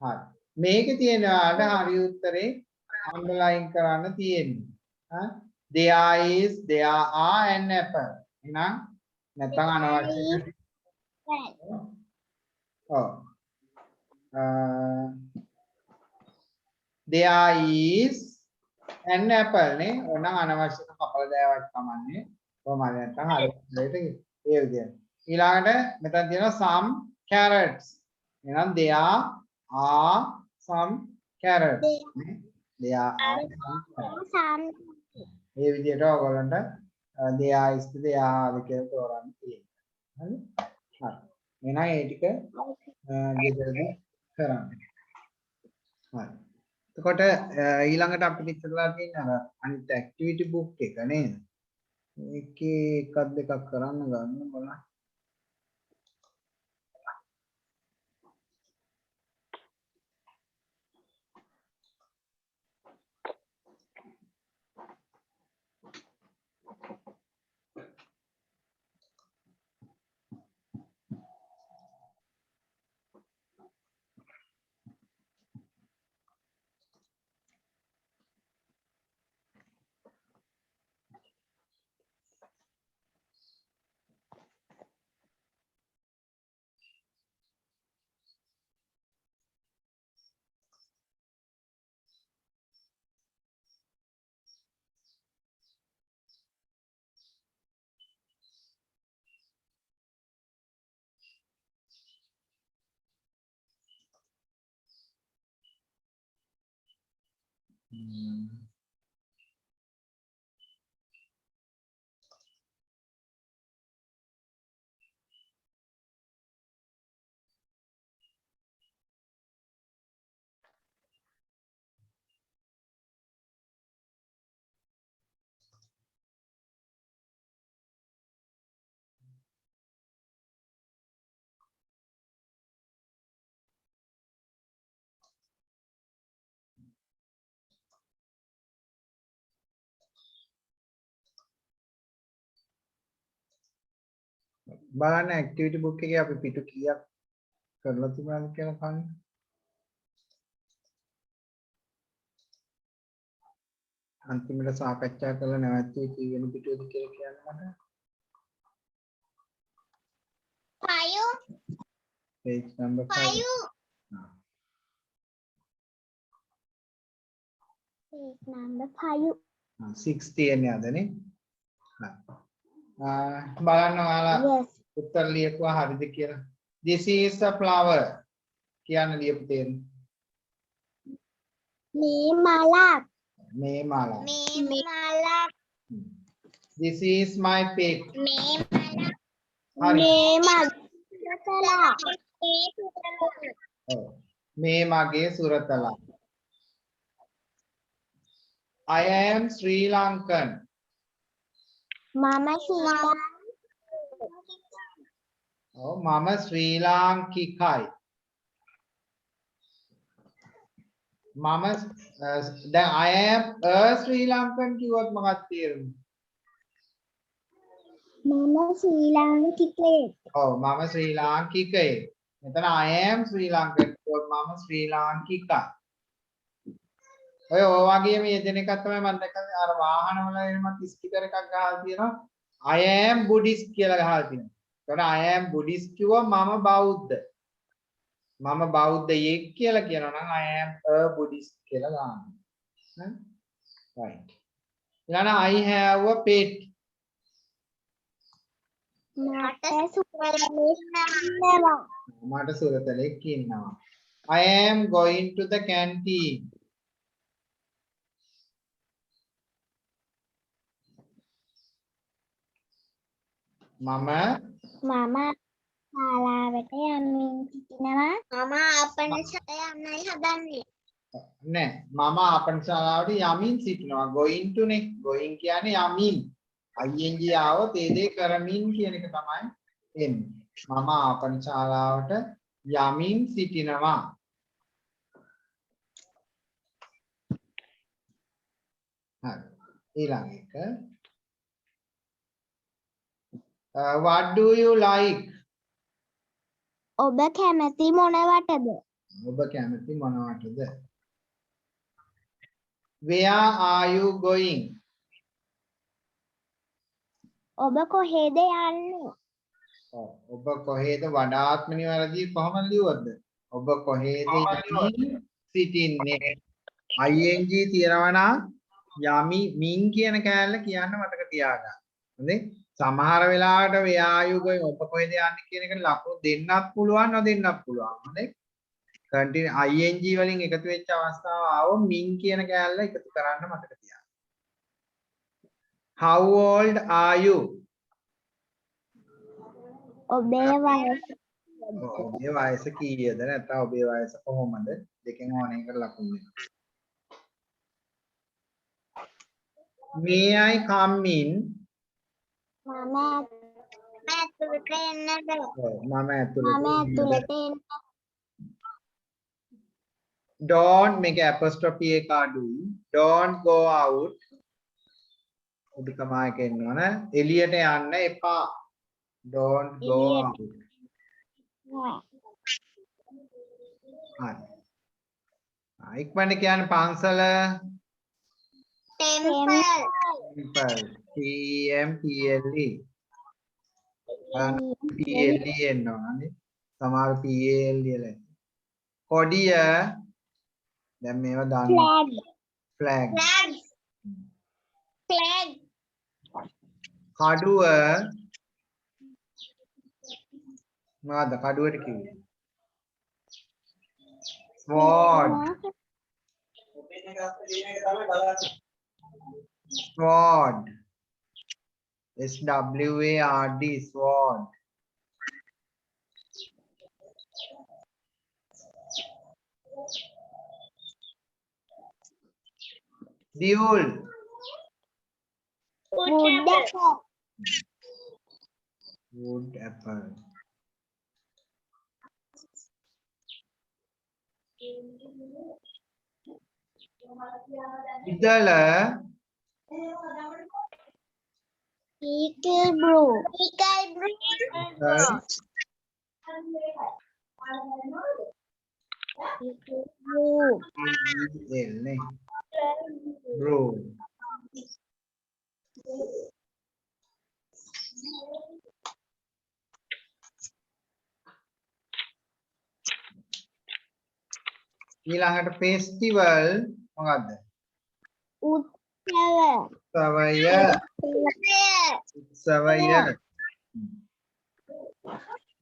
Speaker 1: හරි. මේකේ තියෙනවාට හරි උත්තරේ අන්ඩර්ලයින් කරන්න තියෙන්නේ. There is, there are an apple. එහෙනම් නැත්තම් අනවශ්‍ය. ඔව්. There is an apple නේ. ඕනනම් අනවශ්‍ය කපලා දෑවක් කමන්නේ. කොහොමද නැත්තම් හරි උත්තරේට ඒ විදියට. ඊළඟට මෙතන තියෙනවා some carrots. එහෙනම් there are some carrots. there are some carrots. මේ විදියට ඔයගොල්ලන්ට there is there are කියලා තෝරන්න තියෙනවා. හරි? හරි. එහෙනම් ඒ ටික ගෙදරදී කරන්න. හරි. එතකොට ඊළඟට අපිට ඉස්සරලා තියෙන අර අනිත් ඇක්ටිවිටි බුක් එක නේද? මේකේ එකක් දෙකක් කරන්න ගන්න බලන්න. බලන්න ඇක්ටිවිටි බුක් එකේ අපි පිටු කීයක් කරලා තිබුණාද කියලා බලන්න. අන්තිමට සාකච්ඡා කරලා නැවතුනේ කීවෙනි පිටුවද කියලා කියන්න මට.
Speaker 2: 5.
Speaker 1: Page number 5.
Speaker 2: Page number 5.
Speaker 1: 6 තියන්නේ අදනේ. හරි. බලන්න ඔයාලා
Speaker 2: Yes.
Speaker 1: උත්තර ලියපුවා හරිද කියලා. This is a flower. කියන්න ලියපු තේරුම.
Speaker 2: මේ මලක්.
Speaker 1: මේ මලක්.
Speaker 2: මේ මලක්.
Speaker 1: This is my pet.
Speaker 2: මේ මලක්.
Speaker 1: හරි.
Speaker 2: මේ මලක්.
Speaker 1: ඔව්. මේ මගේ සුරතලා. I am Sri Lankan.
Speaker 2: මම ශ්‍රී
Speaker 1: Oh, Mama Sri Lankikai. Mama, then I am a Sri Lankan කිව්වොත් මොකක්ද තේරුම?
Speaker 2: මම ශ්‍රී ලාංකිකයෙක්.
Speaker 1: ඔව් මම ශ්‍රී ලාංකිකයෙක්. මෙතන I am Sri Lankan කිව්වොත් මම ශ්‍රී ලාංකිකයි. ඔය වගේම යෙදෙන එකක් තමයි මම දැක්කේ අර වාහනවල එනමත් ස්ටිකර් එකක් ගහලා තියෙනවා. I am Buddhist කියලා ගහලා තියෙනවා. එතකොට I am Buddhist කිව්වොත් මම බෞද්ධ. මම බෞද්ධයෙක් කියලා කියනවා නම් I am a Buddhist කියලා දාන්න. Right. ඊළඟ I have a pet.
Speaker 2: මට සුරතලෙක් ඉන්නවා.
Speaker 1: මට සුරතලෙක් ඉන්නවා. I am going to the canteen. Mama
Speaker 2: මම ශාලාවට යමින් සිටිනවා. මම අපනශාලයට යන්නයි හදන්නේ.
Speaker 1: නෑ මම ආපන ශාලාවට යමින් සිටිනවා. going to නේ. going කියන්නේ යමින්. ing ආවොත් ඒ දේ කරමින් කියන එක තමයි එන්නේ. මම ආපන ශාලාවට යමින් සිටිනවා. හරි. ඊළඟ එක what do you like?
Speaker 2: ඔබ කැමති මොනවටද?
Speaker 1: ඔබ කැමති මොනවටද? Where are you going?
Speaker 2: ඔබ කොහෙද යන්නේ?
Speaker 1: ඔබ කොහෙද වඩාත්ම නිවැරදි කොහොමද ලියුවද? ඔබ කොහෙද යමින් සිටින්නේ? ing තියනවා නම් යමි මින් කියන කෑල්ල කියන්න මතක තියාගන්න. හොඳේ? සමහර වෙලාවට where are you going ඔබ කොහෙද යන්නේ කියන එකට ලකුණු දෙන්නත් පුළුවන් නොදෙන්නත් පුළුවන්. හොඳේ? ing වලින් එකතු වෙච්ච අවස්ථාව ආවොත් මින් කියන කෑල්ල එකතු කරන්න මතක තියාගන්න. How old are you?
Speaker 2: ඔබේ වයස
Speaker 1: ඔබේ වයස කීයද නැත්නම් ඔබේ වයස කොහොමද? දෙකෙන් ඕන එකට ලකුණු දෙන්න. May I come in?
Speaker 2: මම ඇතුළට එන්නද?
Speaker 1: මම
Speaker 2: මම
Speaker 1: ඇතුළට
Speaker 2: ඇතුළට එන්න.
Speaker 1: don't make apostrophe එක අඩුයි. Don't go out. උඩකමායක එන්නවන එළියට යන්න එපා. Don't go out. හරි. ඉක්මනට කියන්නේ පන්සල
Speaker 2: temple
Speaker 1: temple T M P L E P L E එන්නවනේ. සමහර P A L ලියලා. කොඩිය දැන් මේවා දාන්න.
Speaker 2: flag
Speaker 1: flag
Speaker 2: flag
Speaker 1: කඩුව මොනවද කඩුවට කිව්වේ? sword sword S W A R D sword duel wood apple ඉතල
Speaker 2: eagle blue
Speaker 1: නේ bro ඊළඟට festival මොකද්ද? උත්සවය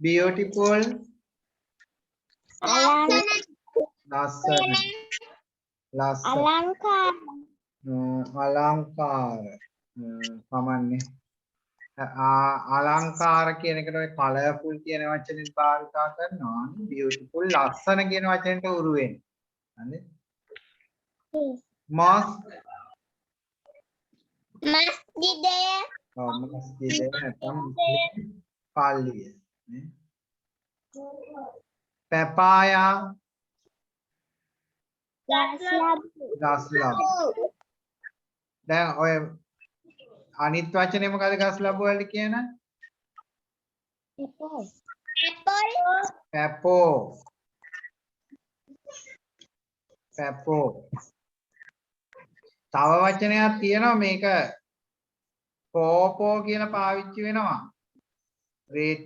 Speaker 1: beautiful ලස්සන අලංකාර කමන්නේ අලංකාර කියන එකට ඔය කලර්ෆුල් කියන වචනේ භාවිතා කරනවා beautiful ලස්සන කියන වචනෙට උරු වෙන්නේ හරි mosque
Speaker 2: masjidය
Speaker 1: මස්ජිදය නැත්නම් පල්ලිය නේ papaya ගස් ලබු දැන් ඔය අනිත් වචනේ මොකද ගස් ලබු වලට කියන පැපෝ තව වචනයක් තියෙනවා මේක පෝපෝ කියලා පාවිච්චි වෙනවා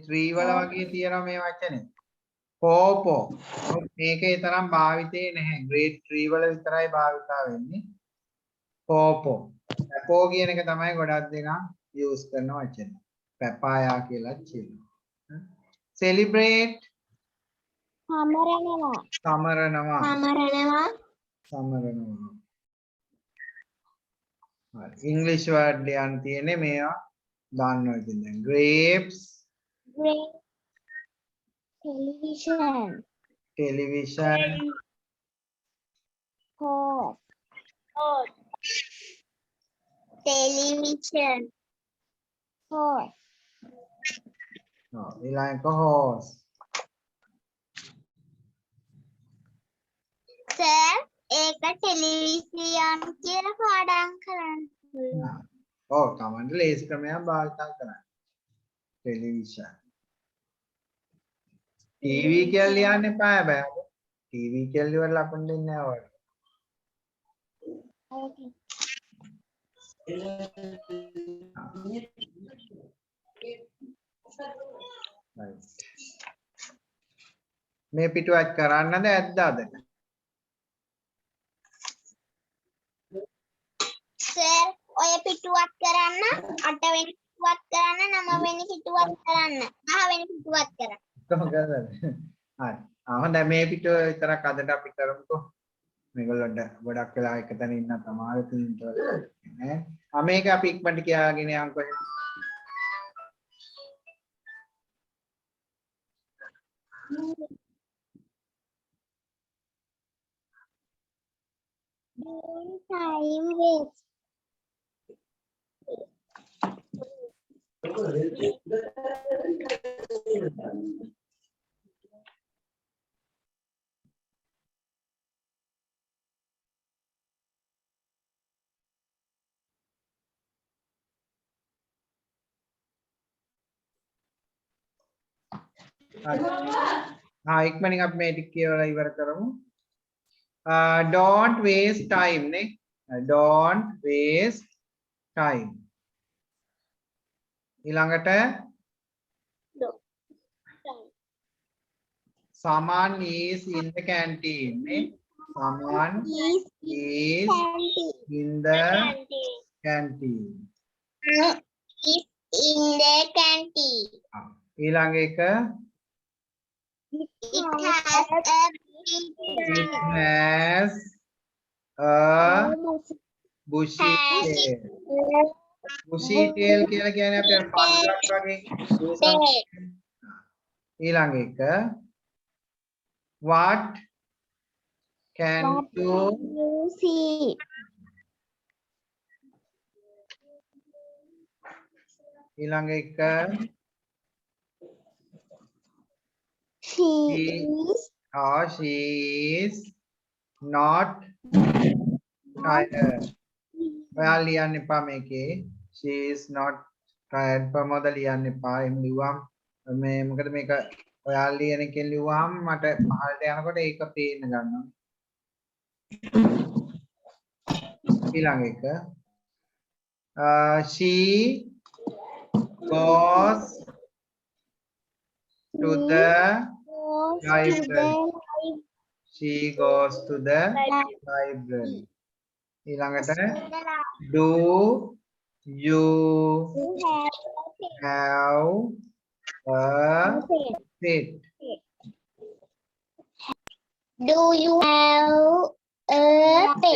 Speaker 1: ත්‍රී වල වගේ තියෙනවා මේ වචනේ පෝපෝ මේකේ තරම් භාවිතේ නැහැ ග්‍රේඩ් 3 වල විතරයි භාවිතා වෙන්නේ පෝපෝ පැපෝ කියන එක තමයි ගොඩක් දෙනා යූස් කරන වචනේ පැපායා කියලා කියනවා celebrate
Speaker 2: සමරනවා.
Speaker 1: සමරනවා.
Speaker 2: සමරනවා.
Speaker 1: සමරනවා. හරි. ඉංග්‍රීසි වර්ඩ් ලියන්න තියෙන්නේ මේවා දාන්නවා ඉතින් දැන්. grapes,
Speaker 2: Great. Television.
Speaker 1: television,
Speaker 2: Horse. Television. Horse.
Speaker 1: ඊළඟ horse.
Speaker 2: Sir, ඒක ටෙලිවිසියන් කියලා පාඩම් කරන්න.
Speaker 1: ඔව් තමන්ට ලේසි ක්‍රමයක් භාවිත කරන්න. ටෙලිවිෂන්. ටීවී කියලා ලියන්න එපා හැබැයි. ටීවී කියලා ඉවර ලකුණු දෙන්නේ නැහැ ඔයාලට.
Speaker 2: Okay.
Speaker 1: Right. මේ පිටුවක් කරන්නද ඇද්දාද?
Speaker 2: Sir, ඔය පිටුවක් කරන්න, 8 වෙනි පිටුවක් කරන්න, 9 වෙනි පිටුවක් කරන්න, 10 වෙනි පිටුවක් කරන්න.
Speaker 1: කොහොමද? හරි. හොඳයි මේ පිටුව විතරක් අදට අපි කරමුකෝ. මේගොල්ලන්ට ගොඩක් වෙලා එක තැන ඉන්න තමයි තියෙන්නේ නේ. මේක අපි ඉක්මනට කියාගෙන යන්කෝ.
Speaker 2: Don't time waste.
Speaker 1: ඉක්මනින් අපි මේ ටික කියවලා ඉවර කරමු. Don't waste time නේ. Don't waste time. ඊළඟට Saman is in the canteen නේ. Saman is in the canteen.
Speaker 2: Is in the canteen.
Speaker 1: ඊළඟ එක
Speaker 2: It has
Speaker 1: a bushy tail. bushy tail කියලා කියන්නේ අපි පන්දක් වගේ. ඊළඟ එක what can you
Speaker 2: see?
Speaker 1: ඊළඟ එක
Speaker 2: She
Speaker 1: she is not tired. ඔයාලා ලියන්න එපා මේකේ. she is not tired ප්‍රමෝද ලියන්න එපා. එහෙම ලිව්වම මේ මොකද මේක ඔයාලා ලියන එකෙන් ලිව්වම මට පහළට යනකොට ඒක පේන්න ගන්නවා. ඊළඟ එක she goes to the library. She goes to the library. ඊළඟට do you have a pet?
Speaker 2: Do you have a pet?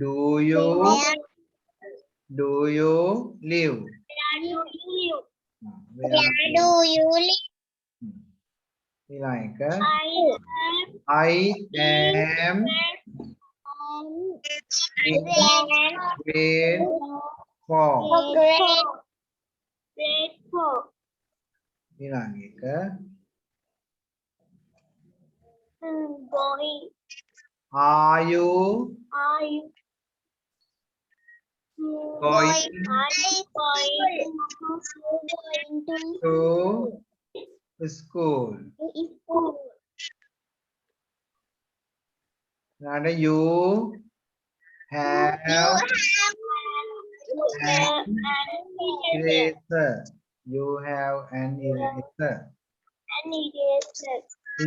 Speaker 1: Do you where do you live?
Speaker 2: Where do you live?
Speaker 1: ඊළඟ I am in grade 4.
Speaker 2: Grade 4.
Speaker 1: ඊළඟ එක
Speaker 2: Going.
Speaker 1: are you going to school? And you have an eraser. You have an eraser.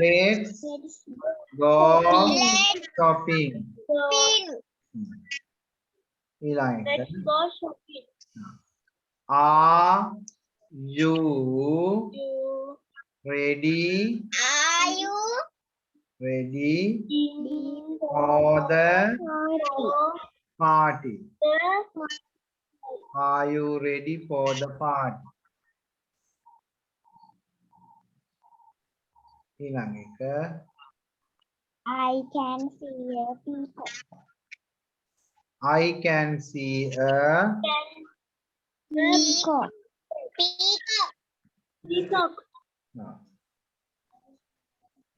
Speaker 1: Let's go shopping. ඊළඟ එක are You
Speaker 2: You
Speaker 1: ready
Speaker 2: are you
Speaker 1: ready
Speaker 2: in
Speaker 1: for the
Speaker 2: party?
Speaker 1: party? Are you ready for the party? ඊළඟ එක
Speaker 2: I can see a peacock.
Speaker 1: I can see a
Speaker 2: Peacock. Peacock. Peacock.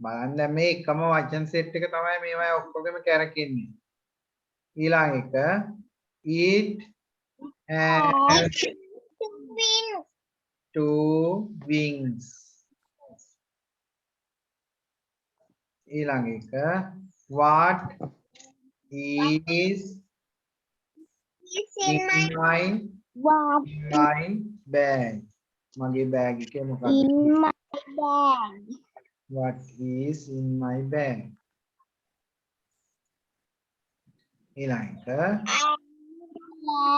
Speaker 1: බලන්න මේ එකම වචන set එක තමයි මේවා ඔක්කොගෙම කැරකෙන්නේ. ඊළඟ එක it has two wings. ඊළඟ එක what is in my
Speaker 2: What
Speaker 1: bag? මගේ බෑග් එකේ මොකක්ද?
Speaker 2: in my bag?
Speaker 1: What is in my bag? ඊළඟ එක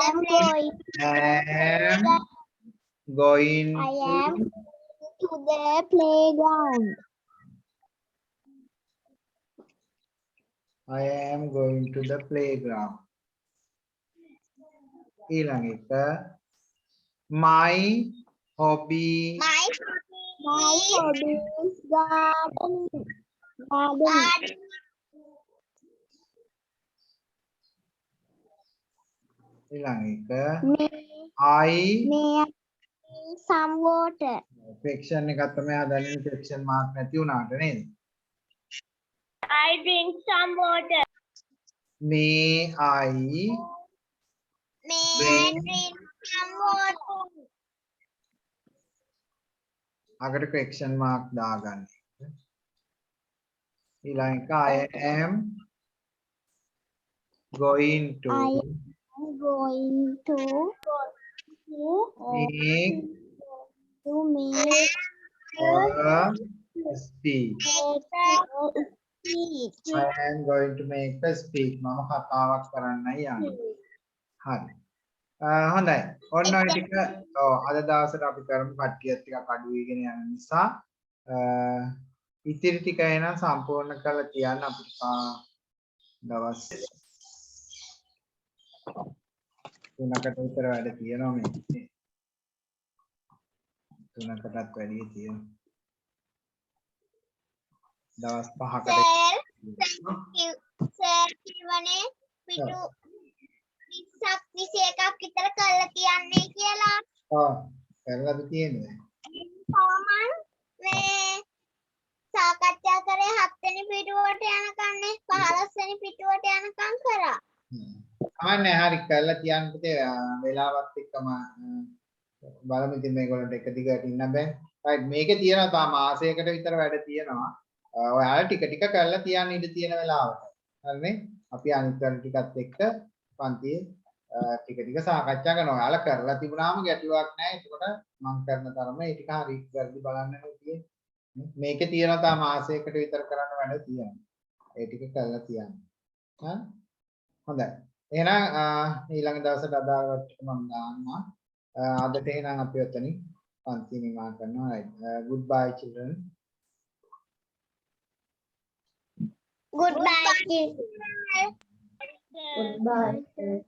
Speaker 2: am going.
Speaker 1: am going
Speaker 2: I am to the playground.
Speaker 1: I am going to the playground. ඊළඟ එක my hobby
Speaker 2: My hobby is gardening.
Speaker 1: ඊළඟ එක I
Speaker 2: May I drink some water?
Speaker 1: section එකක් තමයි හදන්නේ section mark නැති වුණාට නේද?
Speaker 2: I drink some water.
Speaker 1: May I
Speaker 2: May I
Speaker 1: Drink.
Speaker 2: drink some water?
Speaker 1: අකට question mark දාගන්න. ඊළඟ එක I am going to
Speaker 2: I am going to
Speaker 1: make
Speaker 2: make
Speaker 1: a speech.
Speaker 2: speech.
Speaker 1: I am going to make a speech. මම කතාවක් කරන්නයි යන්නේ. හරි. හොඳයි. ඔන්න ඔය ටික අද දවසට අපි කරමු කට්ටියත් ටිකක් අඩු වෙගෙන යන නිසා ඉතිරි ටික එනම් සම්පූර්ණ කරලා තියන්න අපිට දවස් 3කට විතර වැඩ තියෙනවා මේ. 3කටත් වැඩි තියෙනවා. දවස් 5කට
Speaker 2: සර් කිව්වනේ පිටු 20ක් 21ක් විතර කරලා තියන්නේ කියලා.
Speaker 1: කරලාද තියෙන්නේ?
Speaker 2: කොහොමද මේ සාකච්ඡා කරේ 7 වෙනි පිටුවට යනකම්නේ 15 වෙනි පිටුවට යනකම් කරා.
Speaker 1: අනේ හරි කරලා තියන්න පුතේ වෙලාවත් එක්කම බලමු ඉතින් මේගොල්ලන්ට එක දිගට ඉන්න බෑ. රයිට් මේකේ තියෙනවා තා මාසයකට විතර වැඩ තියෙනවා. ඔයාලා ටික ටික කරලා තියන්න ඉඳ තියෙන වෙලාවට. හරිනේ? අපි අනිත් වැඩ ටිකත් එක්ක පන්තියේ ටික ටික සාකච්ඡා කරනවා. ඔයාලා කරලා තිබුණාම ගැටලුවක් නැහැ. එතකොට මම කරන තරම ඒ ටික හරි වැරදි බලන්න නෙවෙයි. මේකේ තියෙනවා තා මාසයකට විතර කරන්න වැඩ තියෙනවා. ඒ ටික කරලා තියන්න. හරි? හොඳයි. එහෙනම් ඊළඟ දවසට අදාළවට ටික මම දාන්නවා. අදට එහෙනම් අපි ඔතනින් පන්ති නිමා කරනවා. right. Goodbye children.
Speaker 2: Goodbye.
Speaker 3: Goodbye.